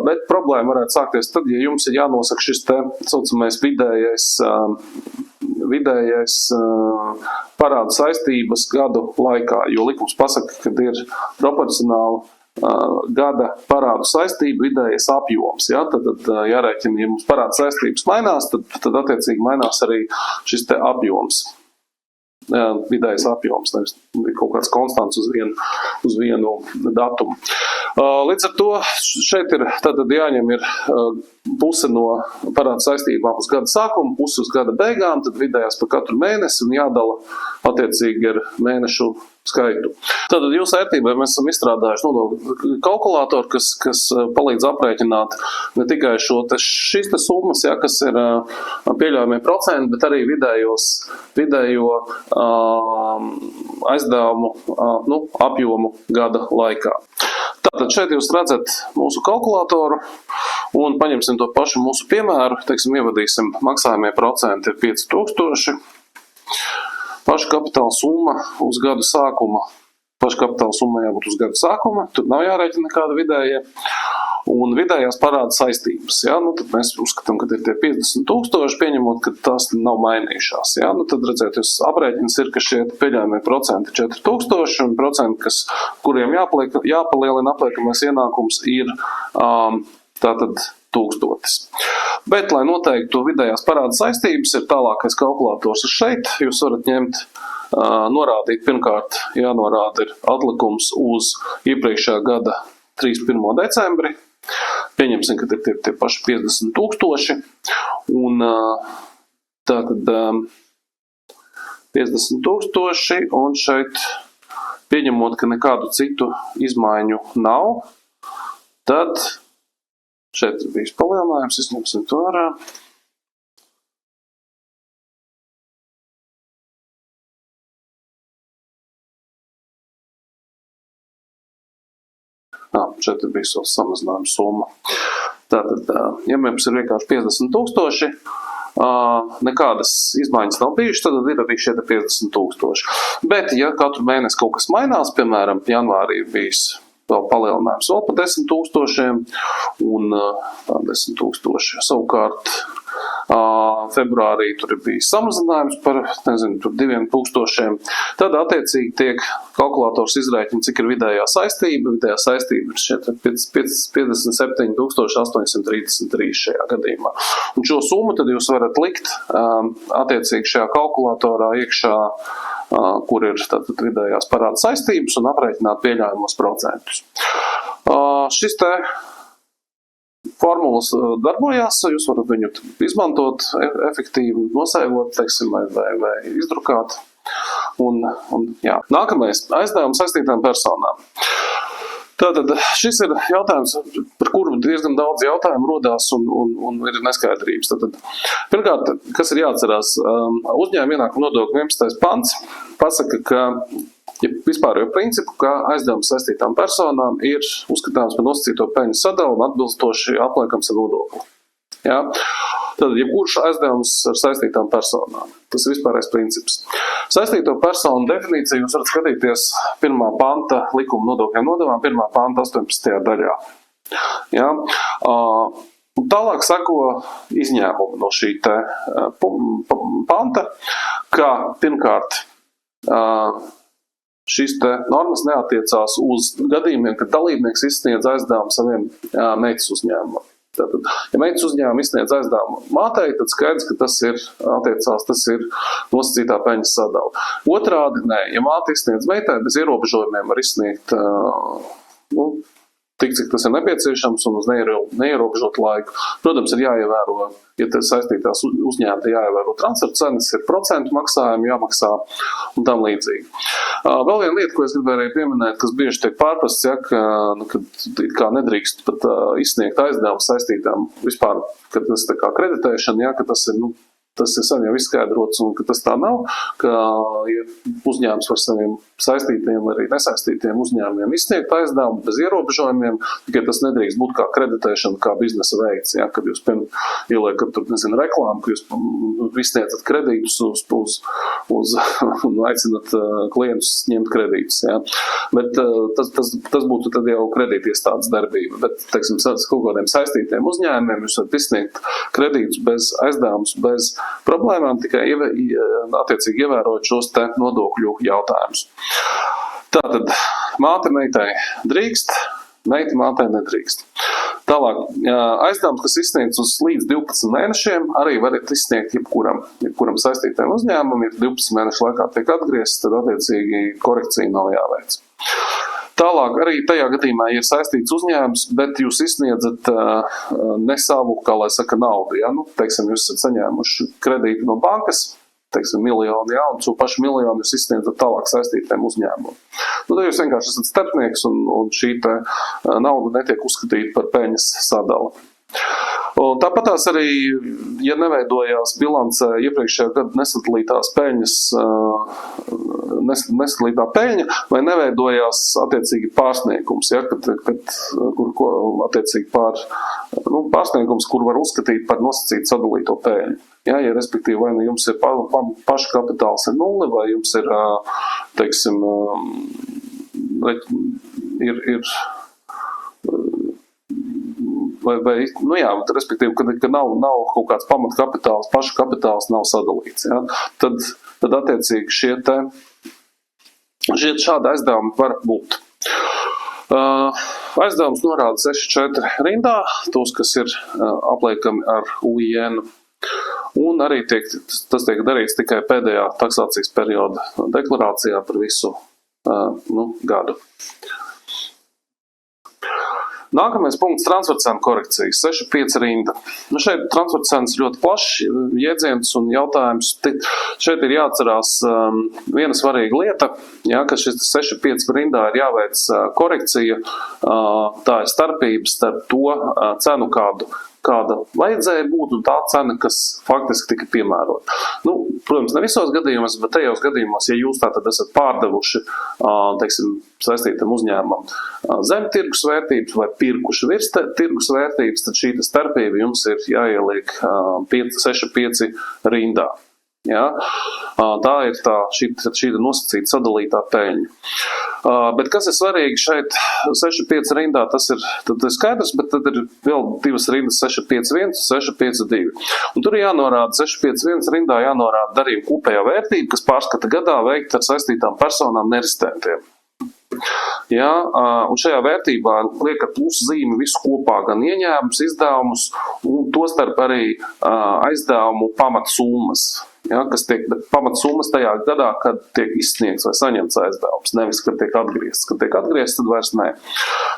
bet problēma varētu sākties tad, ja jums ir jānosaka šis te saucamais vidējais parādu saistības gadu laikā, jo likums pasaka, ka ir proporcionāli gada parādu saistību vidējais apjoms. Ja? Tad jārēķina, ja mums parādu saistības mainās, tad attiecīgi mainās arī šis te apjoms. Vidējais apjoms, nevis kaut kāds konstants uz vienu datumu. Līdz ar to šeit ir tātad jāņem ir puse no parāda saistībām uz gada sākumu, puse uz gada beigām, tad vidējās par katru mēnesi un jādala attiecīgi ar mēnešu skaitu. Tātad jūsu ērtībai mēs esam izstrādājuši nodokļu kalkulātoru, kas palīdz aprēķināt ne tikai šīs summas, ja, kas ir pieļaujamie procenti, bet arī vidējo aizdevumu apjomu gada laikā. Tātad šeit jūs redzat mūsu kalkulātoru un paņemsim to pašu mūsu piemēru, teiksim, ievadīsim maksājumie procenti ir 5,000. Paša kapitāla summa uz gadu sākuma. Paša kapitāla summa jābūt uz gadu sākuma, tur nav jārēķina nekāda vidējie. un vidējās parāda saistības. Ja? Nu, tad mēs uzskatām, ka ir tie 50,000, pieņemot, ka tās nav mainījušās. Ja? Nu, tad redzēt, jūs aprēķins ir, ka šie pieļaujamie procenti 4,000 un procenti, kuriem jāpalielina apliekamais ienākums, ir tātad 1000. Bet, lai noteiktu vidējās parāda saistības, ir tālākais kalkulators šeit. Jūs varat ņemt, norādīt, pirmkārt, jānorāda ir atlikums uz iepriekšējā gada 31. decembri. Pieņemsim, ka ir tie paši 50,000. Un tātad 50,000 un šeit pieņemot, ka nekādu citu izmaiņu nav, tad šeit ir bijis palielinājums, izņemsim to ārā. Šeit ir bijis samazinājums summa. Tātad, ja mums ir vienkārši 50,000, nekādas izmaiņas nav bijušas, tad ir arī šie 50,000. Bet, ja katru mēnesi kaut kas mainās, piemēram, janvārī ir bijis vēl palielinājums vēl par 10,000 un 10,000. Savukārt, februārī tur ir bijis samazinājums par, tur 2,000. Tad attiecīgi tiek kalkulators izrēķina, cik ir vidējā saistība. Vidējā saistība ir šeit 57,833 šajā gadījumā. Un šo summu tad jūs varat likt attiecīgi šajā kalkulatorā iekšā, kur ir tātad vidējās parāda saistības un aprēķināt pieļaujamos procentus. Šis te formulas darbojās, jūs varat viņu izmantot efektīvi, nosēvot, teiksim, vai izdrukāt. Jā. Nākamais - aizdevumi saistītām personām. Tātad šis ir jautājums, par kuru diezgan daudz jautājumu rodās un ir neskaidrības. Tātad, pirmkārt, kas ir jāatcerās, uzņēmuma ienākuma nodokļa 11. pants pasaka, ka vispārējo principu, ka aizdevums saistītām personām ir uzskatāms par nosacīto peļņas sadalu un atbilstoši apliekams ar nodokli. Ja? Tad, jebkurš aizdevums ar saistītām personām. Tas ir vispārējais princips. Saistīto personu definīciju jūs varat skatīties 1. panta likuma nodokļiem nodevām, 1. panta 18. daļā. Ja? Un tālāk sako izņēmumi no šī te panta, ka pirmkārt šīs te normas neatiecās uz gadījumiem, kad dalībnieks izsniedz aizdevumu saviem meitas uzņēmumam. Tātad, ja meitas uzņēmuma izsniedz aizdevumu mātei, tad skaidrs, ka tas ir nosacītā peļņas sadala. Otrādi, nē, ja māte izsniedz meitai, bez ierobežojumiem var izsniegt tik, cik tas ir nepieciešams un uz neierobežotu laiku. Protams, ir jāievēro, ja tas saistītās uzņēmumi, jāievēro transferu cenas, ir procentu maksājumi jāmaksā un tam līdzīgi. Vēl viena lieta, ko es gribēju pieminēt, kas bieži tiek pārprasts, ja, kad it kā nedrīkst pat izsniegt aizdevumu saistītām vispār, kad tas tā kā kreditēšana, ja, ka tas ir sen jau izskaidrots un ka tas tā nav, ka ja uzņēmums var saviem saistītiem vai arī nesaistītiem uzņēmumiem izsniegt aizdevumu bez ierobežojumiem, tikai tas nedrīkst būt kā kreditēšana, kā biznesa veids, ja, kad jūs ieliekat tur, reklāmu, ka jūs izsniedzat kredītus un aicinat klientus ņemt kredītus, ja. Bet tas būtu tad jau kredītiestādes darbība, bet, teiksim, kaut kādiem saistītiem uzņēmumiem jūs varat izsniegt kredītus bez aizdevumus, bez problēmām, tikai attiecīgi ievērojot šos te nodokļu jautājumus. Tātad, māte meitai drīkst, meita mātei nedrīkst. Tālāk, aizdevums, kas izsniegts uz līdz 12 mēnešiem, arī varat izsniegt jebkuram saistītājiem uzņēmumam, ja 12 mēnešu laikā tiek atgriezts, tad attiecīgi korekcija nav jāveic. Tālāk arī tajā gadījumā ir saistīts uzņēmums, bet jūs izsniedzat ne savu, kā lai saka, naudu. Ja? Teiksim, jūs esat saņēmuši kredītu no bankas, teiksim, miljonu, ja? Un šo pašu miljonu jūs izsniedzat tālāk saistītiem uzņēmumam. Tad jūs vienkārši esat starpnieks un šī nauda netiek uzskatīta par peļņas sadalu. Un tāpatās arī, ja neveidojās bilancē iepriekšējā gada nesadalītās peļņas, nesadalītā peļņa, vai neveidojās attiecīgi pārsniegums, ja, kur attiecīgi pārsniegums, kur var uzskatīt par nosacītu sadalīto peļņu. Ja, respektīvi, vai jums ir paša kapitāls ir 0, vai jums ir, teiksim, respektīvi, ka nav kaut kāds pamatkapitāls, pašu kapitāls nav sadalīts, ja? Tad attiecīgi šādi aizdevumi var būt. Aizdevums norāda 6.4 rindā, tos, kas ir apliekami ar UIN. Un arī tas tiek darīts tikai pēdējā taksācijas perioda deklarācijā par visu gadu. Nākamais punkts - transfercenu korekcijas, 6.5 rinda. Šeit transfercenas ļoti plašs jēdziens un jautājums. Šeit ir jāatcerās viena svarīga lieta, ka šis 6.5 rindā ir jāveic korekcija, tā ir starpības starp to cenu, kāda vajadzēja būt, un tā cena, kas faktiski tika piemērota. Protams, ne visos gadījumos, bet tajos gadījumos, ja jūs tātad esat pārdevuši, saistītam uzņēmumam zem tirgus vērtības vai pirkuši virs tirgus vērtības, tad šī starpība jums ir jāieliek 6.5 rindā. Ja? Tā ir šī nosacīta sadalītā peļņa. Bet kas ir svarīgi šeit 6.5 rindā, tas ir skaidrs, bet tad ir vēl divas rindas 6.5.1 un 6.5.2. Un tur ir jānorāda 6.5.1 rindā jānorāda darījuma kopējā vērtība, kas pārskata gadā veikta ar saistītām personām nerezidentiem. Ja, un šajā vērtībā liek ar plusu zīmi visu kopā, gan ieņēmumus, izdevumus, un tostarp arī aizdevumu pamatsummas. Ja, kas tiek pamatsummas tajā gadā, kad tiek izsniegts vai saņemts aizdevums, nevis, kad tiek atgriezts. Kad tiek atgriezts, tad vairs nē.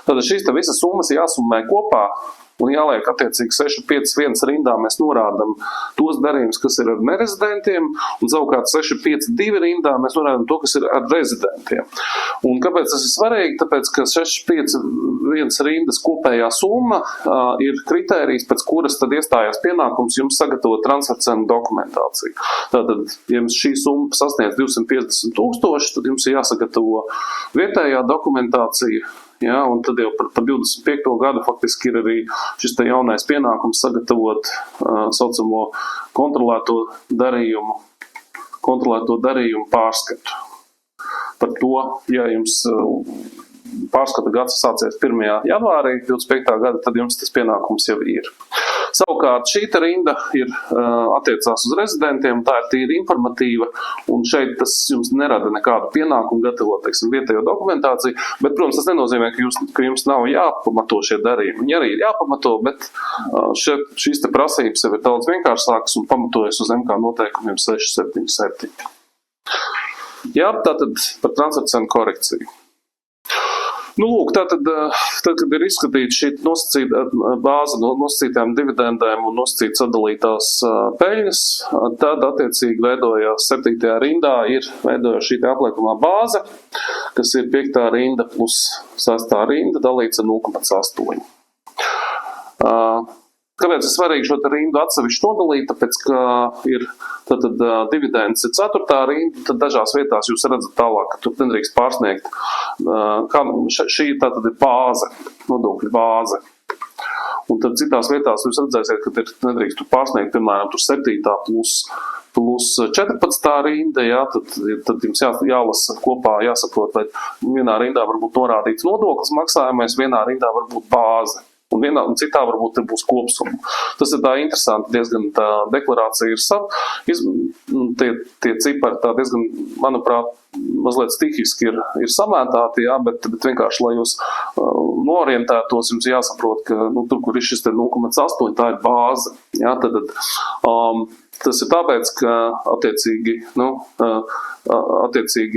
Tad šīs visas summas jāsummē kopā un jāliek attiecīgi 6.5.1 rindā mēs norādam tos darījumus, kas ir ar nerezidentiem, un savukārt 6.5.2 rindā mēs norādam to, kas ir ar rezidentiem. Un kāpēc tas ir svarīgi? Tāpēc, ka 6.5.1 rindas kopējā summa ir kritērijs, pēc kuras tad iestājās pienākums jums sagatavot transfercenu dokumentāciju. Tātad, ja jums šī summa sasniedz 250 000, tad jums ir jāsagatavo vietējā dokumentācija. Ja, un tad jau par 25. gadu faktiski ir arī šis te jaunais pienākums sagatavot saucamo kontrolēto darījumu pārskatu. Par to, ja jums pārskata gads sācies 1. janvārī 25. gada, tad jums tas pienākums jau ir. Savukārt šī rinda attiecās uz rezidentiem, tā ir tīri informatīva, un šeit tas jums nerada nekādu pienākumu gatavot, vietējo dokumentāciju, bet, protams, tas nenozīmē, ka jums nav jāpamato šie darījumi. Viņi arī ir jāpamato, bet šīs te prasības jau ir daudz vienkāršākas un pamatojas uz MK noteikumiem 6.7.7. Jā, tātad par transfercenu korekciju. Tātad, kad ir izskatīta šī nosacīta bāze no nosacītām dividendēm un nosacīt sadalītās peļņas, tad attiecīgi veidojās 7. rindā ir veidojās šī apliekamā bāze, kas ir 5. rinda plus 6. rinda dalīts ar 0,8. Kāpēc ir svarīgi šo rindu atsevišķi nodalīt? Tāpēc, ka ir dividends ir 4. rinda, tad dažās vietās jūs redzat tālāk, ka tur nedrīkst pārsniegt. Šī tātad ir bāze, nodokļu bāze. Un tad citās vietās jūs redzēsiet, ka nedrīkst tur pārsniegt, piemēram, tur 7. plus 14. rinda, ja, tad jums jālasa kopā, jāsaprot, vai vienā rindā varbūt norādīts nodoklis maksājumais, vienā rindā varbūt bāze. Un citā varbūt būs kopsumma. Tas ir tā interesanti, diezgan tā deklarācija ir tie cipari tā diezgan, manuprāt, mazliet stihiski ir samētāti, jā, bet vienkārši, lai jūs norientētos, jums jāsaprot, ka tur, kur ir šis 0,8, tā ir bāze. Jā, tad tas ir tāpēc, ka attiecīgi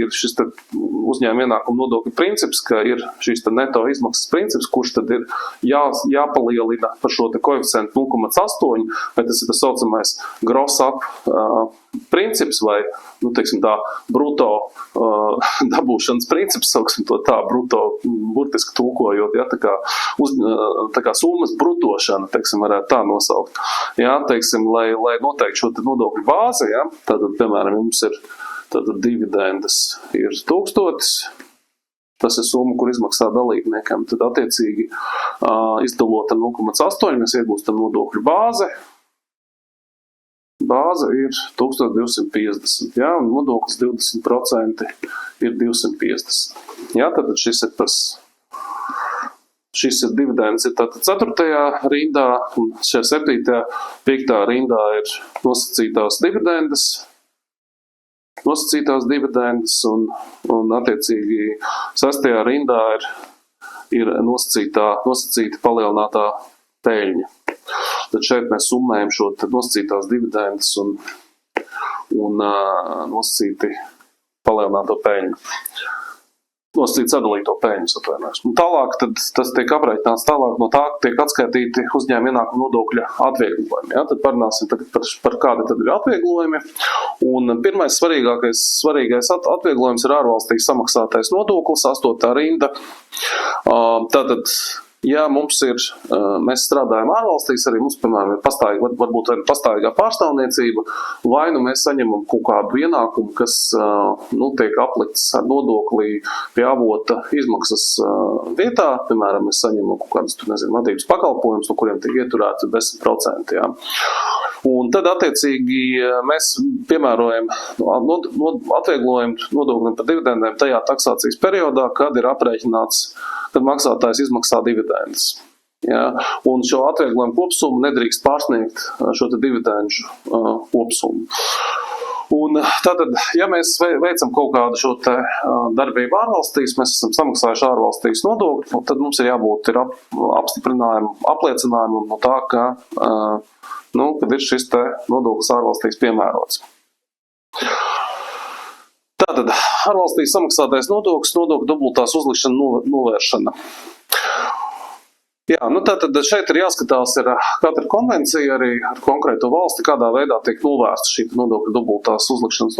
ir šis uzņēmuma ienākuma nodokļu princips, ka ir šīs neto izmaksas princips, kurš tad ir jāpalielina par šo koeficientu 0,8, vai tas ir tas saucamais gross up princips, vai, tā bruto dabūšanas princips, sauksim to tā, bruto, burtiski tulkojot, ja, tā kā summas brutošana, varētu tā nosaukt. Ja, lai noteikti šo nodokļu bāzi, ja, tātad, piemēram, jums ir dividendes ir 1000, tas ir summa, kur izmaksā dalībniekam, tad attiecīgi izdalot ar 0,8 mēs iegūstam nodokļu bāzi. Bāze ir 1250, ja, un nodoklis 20% ir 250. Ja, tad šis ir tas šis ir dividends, ir tātad 4. rindā, un šajā 7., 5. rindā ir nosacītās dividendes, un attiecīgi 6. rindā ir nosacīta palielinātā peļņa. Tad šeit mēs summējam šo nosacītās dividendes un nosacīti palielināto peļņu. Nosacīt sadalīto peļņu, atvainojos. Un tālāk tad tas tiek aprēķināts tālāk, no tā tiek atskaitīti uzņēmuma ienākuma nodokļa atvieglojumi. Ja? Tad parunāsim tagad par kādi tad ir atvieglojumi. Un pirmais svarīgais atvieglojums ir ārvalstīs samaksātais nodoklis, 8. rinda. Tātad, ja mēs strādājam ārvalstīs, arī mums, piemēram, ir varbūt pastāvīgā pārstāvniecība, vai nu mēs saņemam kaut kādu ienākumu, kas tiek aplikts ar nodokli pie avota izmaksas vietā, piemēram, mēs saņemam kaut kādus, vadības pakalpojumus, no kuriem tiek ieturēti 10%. Jā. Un tad, attiecīgi, mēs piemērojam atvieglojumu nodoklim par dividendēm tajā taksācijas periodā, kad ir aprēķināts, kad maksātājs izmaksā dividendes. Ja? Un šo atvieglojumu kopsumu nedrīkst pārsniegt šo dividenžu kopsumu. Un tātad, ja mēs veicam kaut kādu šo darbību ārvalstīs, mēs esam samaksājuši ārvalstīs nodokļu, tad mums ir jābūt apliecinājumam no tā, ka kad ir šis nodoklis ārvalstīs piemērots. Tātad, ārvalstīs samaksātais nodokļu dubultās uzlikšana novēršana. Jā, tātad šeit ir jāskatās katra konvencija arī ar konkrēto valsti, kādā veidā tiek novērsta šī nodokļu dubultās uzlikšanas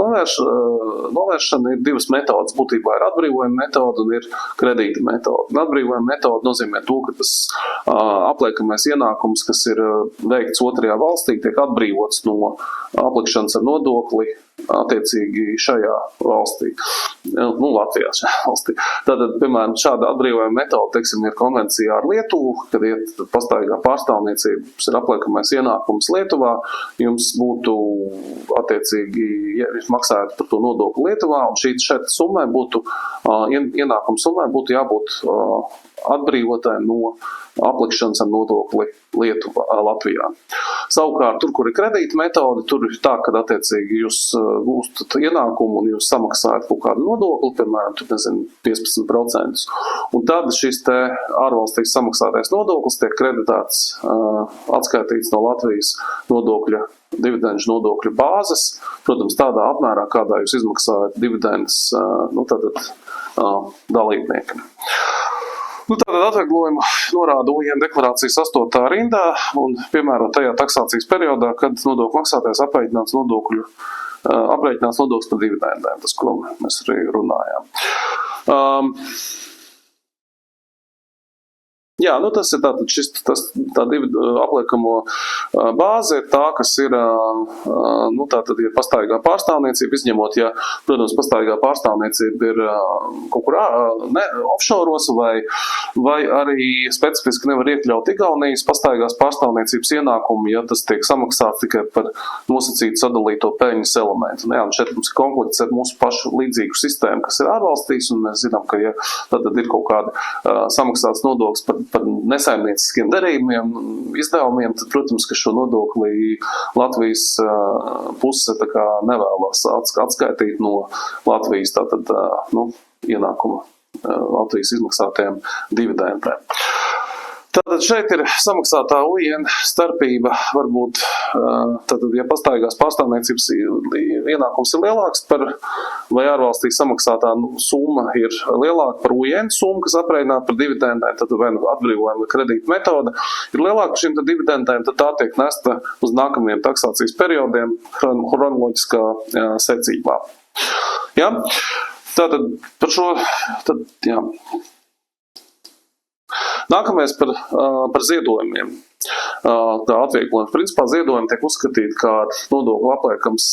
novēršana. Ir divas metodas, būtībā ir atbrīvojuma metoda un ir kredīta metoda. Atbrīvojuma metoda nozīmē to, ka tas apliekamais ienākums, kas ir veikts otrajā valstī, tiek atbrīvots no aplikšanas ar nodokli attiecīgi šajā valstī, Latvijā šajā valstī. Tātad, piemēram, šāda atbrīvojuma metoda, ir konvencijā ar Lietuvu, kad pastāvīgā pārstāvniecības ir apliekamais ienākums Lietuvā, jums būtu attiecīgi, ja jūs maksājat par to nodokli Lietuvā, un šeit summai būtu, ienākuma summai būtu jābūt atbrīvotai no aplikšanas ar nodokli Latvijā. Savukārt, tur, kur ir kredīta metode, tur ir tā, ka attiecīgi jūs gūstat ienākumu un jūs samaksājat kaut kādu nodokli, piemēram, 15%. Un tad šis ārvalstīs samaksātais nodoklis tiek kreditēts, atskaitīts no Latvijas dividenžu nodokļu bāzes, protams, tādā apmērā, kādā jūs izmaksājat dividendes dalībniekam. Tātad atvieglojumu norāda UIN deklarācijas 8. rindā un piemēro tajā taksācijas periodā, kad nodokļu maksātājs aprēķināts nodoklis par dividendēm, tas, ko mēs arī runājām. Jā, tas ir tātad tā apliekamo bāze ir tā, kas ir, tātad ir pastāvīgā pārstāvniecība, izņemot, ja, protams, pastāvīgā pārstāvniecība ir kaut kur offshore'os vai arī specifiski nevar iekļaut Igaunijas pastāvīgās pārstāvniecības ienākumu, ja tas tiek samaksāts tikai par nosacītu sadalīto peļņas elementu. Jā, un šeit mums ir konflikts ar mūsu pašu līdzīgu sistēmu, kas ir ārvalstīs, un mēs zinām, ka, ja tad ir kaut kāda samaksāts nodoklis par nesaimnieciskiem darījumiem, izdevumiem, tad, protams, ka šo nodokli Latvijas puse nevēlas atskaitīt no Latvijas ienākuma Latvijas izmaksātajiem dividendēm. Tātad šeit ir samaksātā UIN starpība, varbūt, ja pastāvīgās pārstāvniecības ienākums ir lielāks vai ārvalstīs samaksātā summa ir lielāka par UIN summu, kas aprēķināta par dividendēm, tad vai atbrīvojuma vai kredīta metoda ir lielāka par šīm dividendēm, tad tā tiek nesta uz nākamajiem taksācijas periodiem chronoloģiskā secībā. Ja? Tātad par šo, jā. Nākamais par ziedojumiem. Tā atvieglojums. Principā ziedojumi tiek uzskatīti kā nodokļu apliekams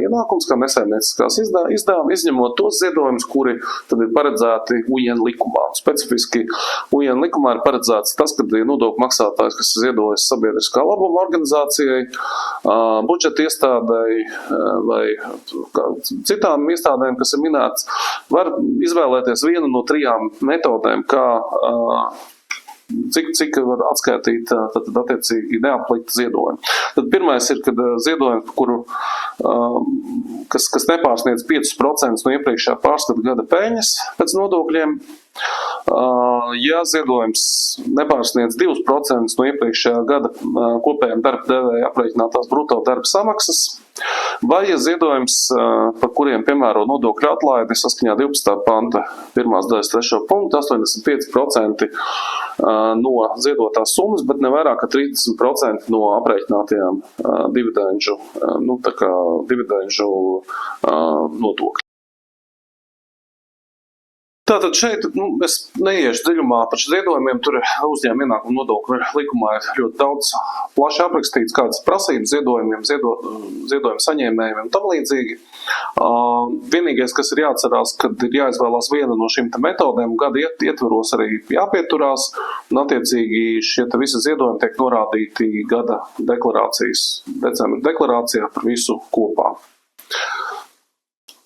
ienākums, kā nesaimnieciskās izdevumi, izņemot tos ziedojumus, kuri tad ir paredzēti UIN likumā. Specifiski UIN likumā ir paredzēts tas, kad ir nodokļu maksātājs, kas ziedojas sabiedriskā labuma organizācijai, budžeta iestādei vai citām iestādēm, kas ir minētas, var izvēlēties vienu no 3 metodēm, kā cik var atskaitīt tad attiecīgi neaplikt ziedojumu. Tad pirmais ir, kad ziedojumi, kuru, kas nepārsniedz 5% no iepriekšējā pārskata gada peļņas pēc nodokļiem. Ja ziedojums nepārsniedz 2% no iepriekšējā gada kopējiem darba devēja aprēķinātās bruto darba samaksas, vai ja ziedojums, par kuriem piemēro nodokļu atlaidi saskaņā 12. panta 1. daļas 3. punktu, 85% no ziedotās summas, bet ne vairāk kā 30% no aprēķinātajām dividendžu nodokļu. Tātad šeit es neiešu dziļumā par ziedojumiem, tur uzņēmuma ienākuma nodokļu likumā ir ļoti daudz plaši aprakstīts, kādas prasības ziedojumiem, ziedojumu saņēmējiem un tam līdzīgi. Vienīgais, kas ir jāatcerās, kad ir jāizvēlās viena no šīm metodēm, gada ietvaros arī jāpieturās, un attiecīgi šie visi ziedojumi tiek norādīti gada deklarācijas, decembra deklarācijā par visu kopā.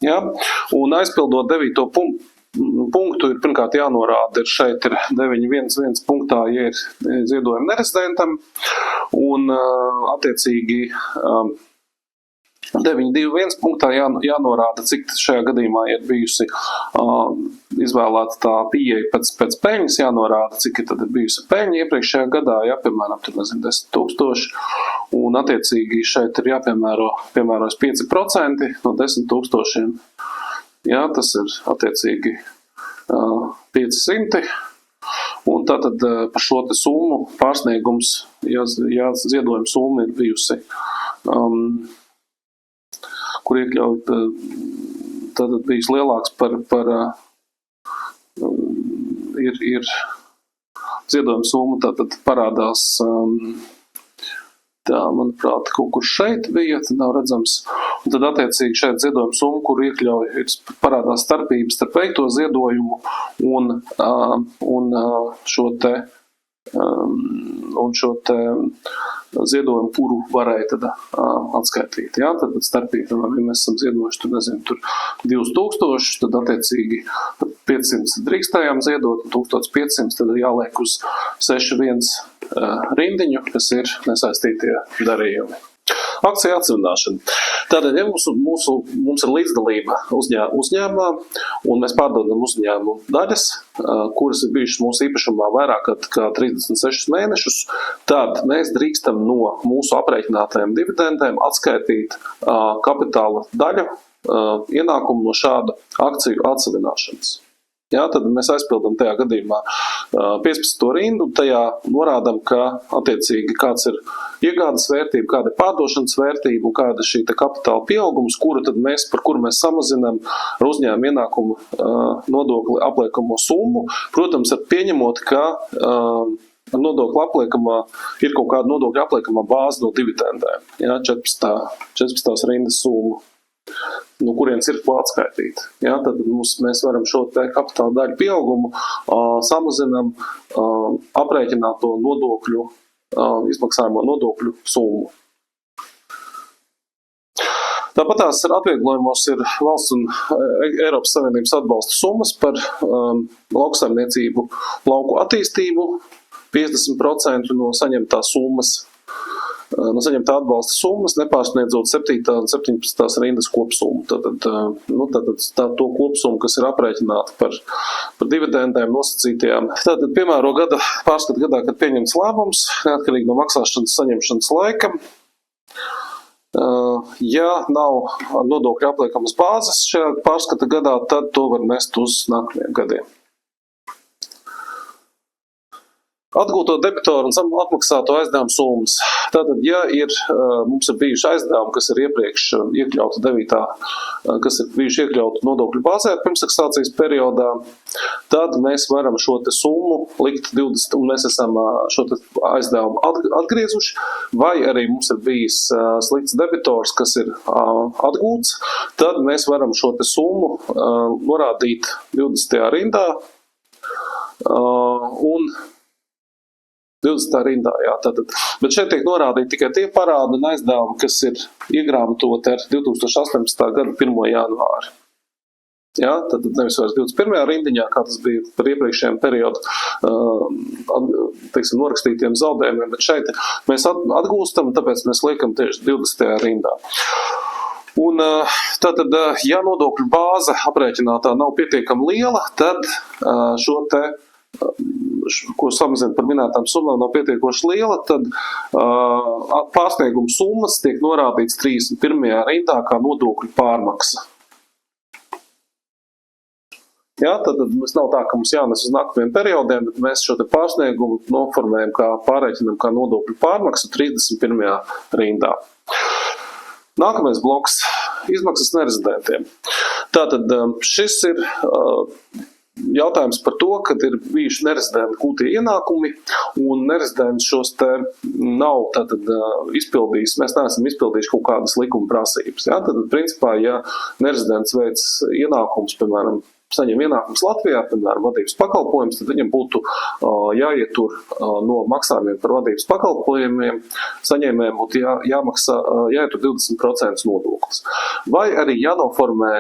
Ja? Un aizpildot 9. punktu ir pirmkārt jānorāda, šeit ir 9.1.1 punktā, ja ir ziedojumi nerezidentam, un attiecīgi 9.2.1 punktā jānorāda, cik šajā gadījumā ir bijusi izvēlēta tā pieeja pēc peļņas, jānorāda, cik tad ir bijusi peļņa iepriekšējā gadā, piemēram, 10,000, un attiecīgi šeit ir piemērojas 5% no 10,000. Jā, tas ir attiecīgi 500, un tātad par šo te summu pārsniegums, ja ziedojuma summa ir bijusi, kur iekļaut, tātad bijis lielāks ir ziedojuma summa, tātad parādās, tā, manuprāt, kaut kur šeit bija, tad nav redzams. Un tad attiecīgi šeit ziedojuma summa, kur iekļauj, parādās starpības starp veikto ziedojumu un šo te ziedojumu, kuru varēja tad atskaitīt. Jā, tad starpība, ja mēs esam ziedojuši, tur 2,000, tad attiecīgi 500 drīkstējām ziedot, un 1,500 tad jāliek uz 6.1 rindiņu, kas ir nesaistītie darījumi. Akcija atsevināšana. Tātad, ja mums ir līdzdalība uzņēmumā, un mēs pārdodam uzņēmumu daļas, kuras ir bijušas mūsu īpašumā vairāk kā 36 mēnešus, tad mēs drīkstam no mūsu aprēķinātajiem dividendēm atskaitīt kapitāla daļu ienākumu no šāda akciju atsevināšanas. Jā, tad mēs aizpildam tajā gadījumā 15. rindu, tajā norādam, ka attiecīgi kāds ir iegādes vērtība, kāda ir pārdošanas vērtība un kāda ir šī kapitāla pieaugums, par kuru mēs samazinām ar uzņēmuma ienākumu nodokli apliekamo summu. Protams, pieņemot, ka nodokļu apliekamā ir kaut kāda nodokļu apliekamā bāze no dividendēm, jā, 14. rindas summa, no kurienes ir ko atskaitīt. Ja, tad mēs varam šo kapitāla daļu pieaugumu samazinām aprēķināto nodokļu, izmaksājumo nodokļu summu. Tāpat tās atvieglojumos ir valsts un Eiropas Savienības atbalsta summas par lauksaimniecību, lauku attīstību, 50% no saņemtās summas. No saņemtā atbalsta summas nepārsniedzot 7. un 17. rindas kopsummu. Tātad to kopsummu, kas ir aprēķināta par dividendēm nosacītajām. Tātad piemēro pārskata gadā, kad pieņemts lēmums, neatkarīgi no maksāšanas saņemšanas laika. Ja nav nodokļu apliekamas bāzes šajā pārskata gadā, tad to var nest uz nākamajiem gadiem. Atgūto debitoru un atmaksāto aizdevumu summas. Tātad, ja mums ir bijuši aizdevumi, kas ir iepriekš iekļauti kas ir bijuši iekļauti nodokļu bāzē pirmsaksācijas periodā, tad mēs varam šo te summu likt 20, un mēs esam šo te aizdevumu atgriezuši, vai arī mums ir bijis slikts debitors, kas ir atgūts, tad mēs varam šo te summu norādīt 20. rindā un 20. rindā, jā, tātad. Bet šeit tiek norādīti tikai tie parādi un aizdevumi, kas ir iegrāmatoti ar 2018. gada 1. janvāri. Ja, tad nevis vairs 21. rindiņā, kā tas bija par iepriekšējiem periodu, teiksim, norakstītiem zaudējumiem, bet šeit mēs atgūstam, tāpēc mēs liekam tieši 20. rindā. Un tātad, ja nodokļu bāze aprēķinātā nav pietiekami liela, tad šo te, ko samazina par minētām summām, nav pietiekoši liela, tad pārsnieguma summas tiek norādīts 31. rindā kā nodokļu pārmaksa. Ja, tad mums nav tā, ka mums jānes uz nākamajiem periodiem, bet mēs šo te pārsniegumu noformējam kā pārreikinam kā nodokļu pārmaksu 31. rindā. Nākamais bloks – izmaksas nerezidentiem. Tātad šis ir jautājums par to, kad ir bijuši nerezidenti gūtie ienākumi, un nerezidents šos te nav tātad izpildījis, mēs neesam izpildījuši kaut kādas likuma prasības. Ja? Tātad, principā, ja nerezidents veic ienākums, piemēram, saņem ienākums Latvijā, piemēram, vadības pakalpojums, tad viņam būtu jāietur no maksājumiem par vadības pakalpojumiem, saņēmējiem būtu jāietur 20% nodoklis. Vai arī jānoformē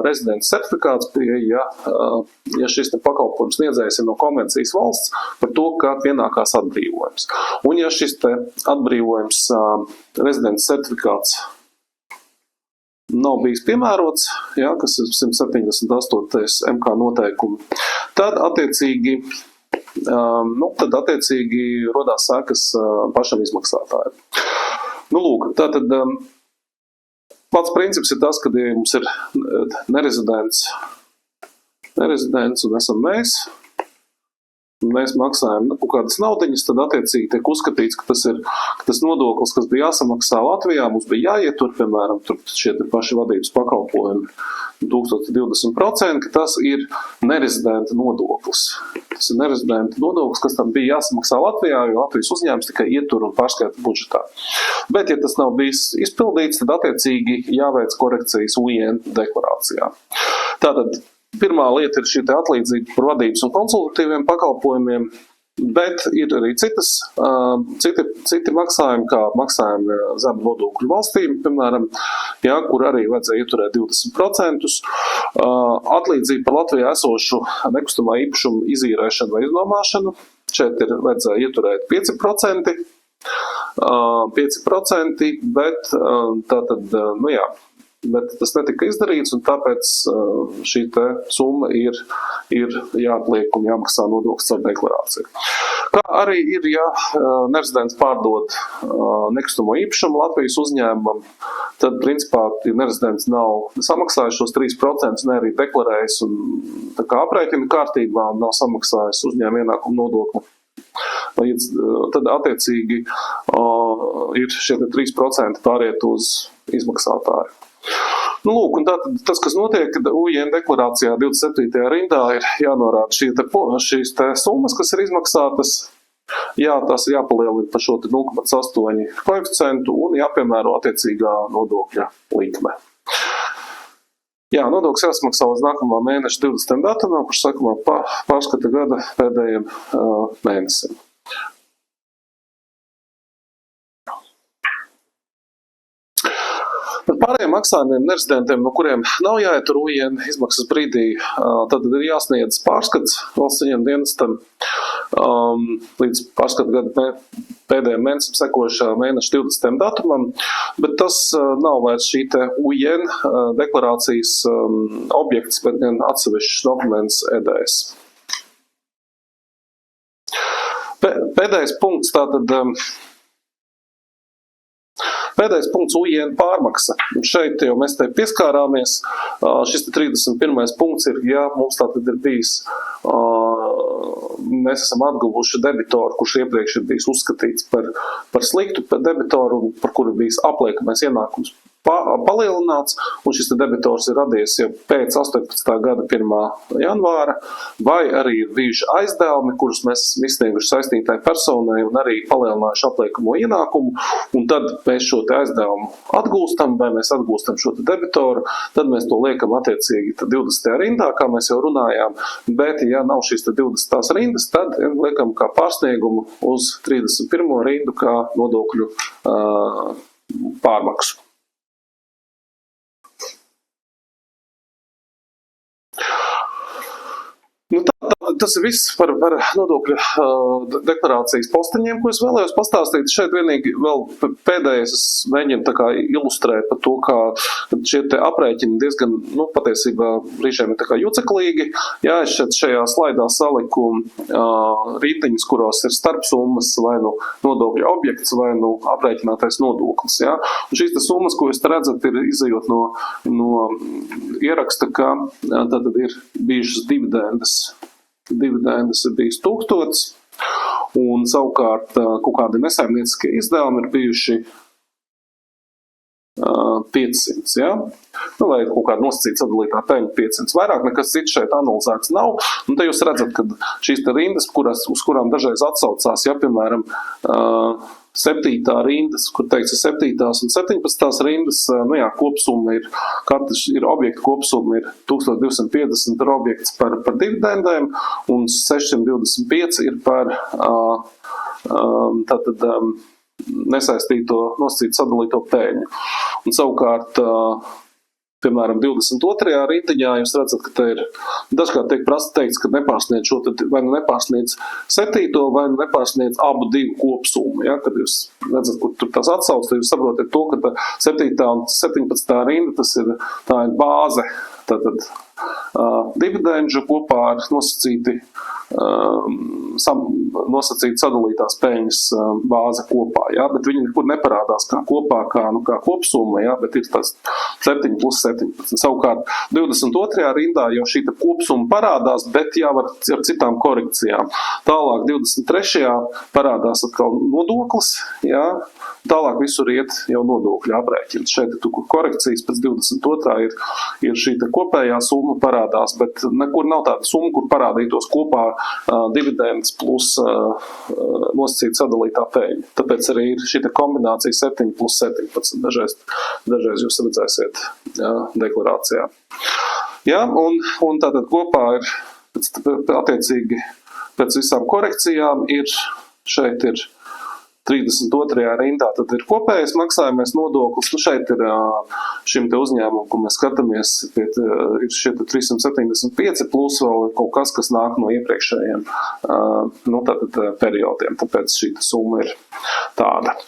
rezidents certifikāts, ja šis pakalpojums sniedzējs ir no konvencijas valsts par to, ka pienākās atbrīvojums. Un ja šis atbrīvojums rezidents certifikāts nav bijis piemērots, ja, kas ir 178. MK noteikumi, tad attiecīgi rodās sekas pašam izmaksātājiem. Lūk, tātad pats princips ir tas, ka ja mums ir nerezidents un esam mēs maksājam kaut kādas naudiņas, tad attiecīgi tiek uzskatīts, ka tas nodoklis, kas bija jāsamaksā Latvijā, mums bija jāietur, piemēram, tur šie paši vadības pakalpojumi 1020%, ka tas ir nerezidenta nodoklis. Tas ir nerezidenta nodoklis, kas tam bija jāsamaksā Latvijā, jo Latvijas uzņēmums tikai ietur un pārskaita budžetā. Bet, ja tas nav bijis izpildīts, tad attiecīgi jāveic korekcijas UIN deklarācijā. Tātad, pirmā lieta ir šī atlīdzība par vadības un konsultatīviem pakalpojumiem, bet ir arī citi maksājumi, kā maksājumi zemu nodokļu valstīm, piemēram, ja, kur arī vajadzēja ieturēt 20%, atlīdzība par Latvijā esošu nekustamā īpašuma izīrēšanu vai iznomāšanu, šeit ir vajadzēja ieturēt 5%, bet tātad, bet tas netika izdarīts, un tāpēc šī te summa ir jāatliek un jāmaksā nodoklis ar deklarāciju. Kā arī ir, ja nerezidents pārdod nekustamo īpašumu Latvijas uzņēmumam, tad, principā, ja nerezidents nav samaksājis šos 3%, ne arī deklarējis un tā kā aprēķina kārtībā un nav samaksājis uzņēmuma ienākumu nodokli, tad attiecīgi ir šie 3% pāriet uz izmaksātāju. Lūk, un tātad tas, kas notiek, kad UIN deklarācijā 27. rindā ir jānorāda šīs summas, kas ir izmaksātas, tās ir jāpalielina par šo 0,8 koeficientu un jāpiemēro attiecīgā nodokļa likme. Nodoklis jāsmaksā līdz nākamā mēneša 20. datumam, kurš sakamā pārskata gada pēdējiem mēnesim. Par pārējiem maksājumiem nerezidentiem, no kuriem nav jāietur UIN izmaksas brīdī, tad ir jāsniedz pārskats valsts ieņēmuma dienestam līdz pārskata gada pēdējiem mēnesim sekošā mēneša 20. datumam, bet tas nav vairs šī te UIN deklarācijas objekts, bet gan atsevišķs dokuments EDS. Pēdējais punkts tātad. Pēdējais punkts UIN pārmaksa. Šeit jau mēs te pieskārāmies. Šis 31. punkts ir, ja mums tātad ir bijis, mēs esam atguvuši debitoru, kurš iepriekš ir bijis uzskatīts par sliktu debitoru un par kuru bijis apliekamais ienākums palielināts, un šis debitors ir radies jau pēc 18. gada 1. janvāra, vai arī ir bijuši aizdevumi, kurus mēs esam izsnieguši saistītai personai un arī palielinājuši apliekamo ienākumu, un tad mēs šo te aizdevumu atgūstam, vai mēs atgūstam šo te debitoru, tad mēs to liekam attiecīgi 20. rindā, kā mēs jau runājām, bet ja nav šīs 20. rindas, tad liekam kā pārsniegumu uz 31. rindu kā nodokļu pārmaksu. tas ir viss par nodokļu deklarācijas posteņiem, ko es vēlējos pastāstīt. Šeit vienīgi vēl pēdējais es mēģinu tā kā ilustrēt par to, kā šie te aprēķini diezgan, patiesībā brīžiem ir tā kā juceklīgi. Jā, es šajā slaidā saliku rītiņas, kuros ir starpsummas vai nodokļu objekts vai aprēķinātais nodoklis. Jā. Un šīs te summas, ko jūs redzat, ir izejot no ieraksta, ka tad ir bijušas dividendes. Dividendes ir bijis 1000, un savukārt kaut kādi nesaimnieciskie izdevumi ir bijuši 500, ja? Vai kaut kāda nosacīta sadalītā peļņa 500. Vairāk nekas cits šeit analizēts nav. Un te jūs redzat, ka šīs te rindas, uz kurām dažreiz atsaucās, ja, piemēram, 7. rindas, kur teikts 7. un 17. rindas, kopsumma ir, katrs ir objekta kopsumma ir 1250 ir objekts par dividendēm, un 625 ir par nesaistīto nosacītu sadalīto peļņu. Un savukārt, piemēram, 22. rindiņā jūs redzat, ka te ir dažkārt tiek teikts, ka nepārsniedz šo, vai nepārsniedz 7. vai nepārsniedz abu divu kopsumu. Ja? Kad jūs redzat, kur tur tās atsauc, tad jūs saprotat to, ka 7. un 17. rinda, tā ir bāze, tātad dividendžu kopā ar nosacīti sadalītās peļņas bāze kopā, ja? Bet viņi nekur neparādās kā kopā, kā kopsumma, ja? Bet ir tas 7 plus 17. Savukārt 22. rindā jau šī kopsumma parādās, bet jau ar citām korekcijām. Tālāk 23. parādās atkal nodoklis, ja? Tālāk visur iet jau nodokļu aprēķins. Šeit ir korekcijas pēc 22. ir šī kopējā summa parādās, bet nekur nav tāda summa, kur parādītos kopā dividendes plus nosacīta sadalītā peļņa. Tāpēc arī ir šī kombinācija 7 plus 17. Dažreiz jūs redzēsiet deklarācijā. Ja, un tātad kopā ir attiecīgi pēc visām korekcijām šeit ir 32. rindā, tad ir kopējais maksājumais nodoklis. Šeit ir šim te uzņēmumam, ko mēs skatāmies, ir šie 375 plus vēl kaut kas, kas nāk no iepriekšējiem periodiem. Tāpēc šī summa ir tāda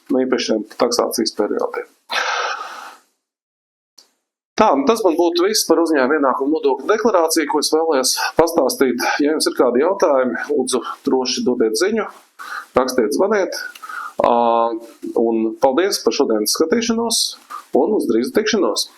no iepriekšējiem taksācijas periodiem. Tā, tas man būtu viss par uzņēmuma ienākumu nodokļu deklarāciju, ko es vēlējos pastāstīt. Ja jums ir kādi jautājumi, lūdzu droši dodiet ziņu, rakstiet, zvaniet. Un paldies par šodienas skatīšanos un uz drīz tikšanos!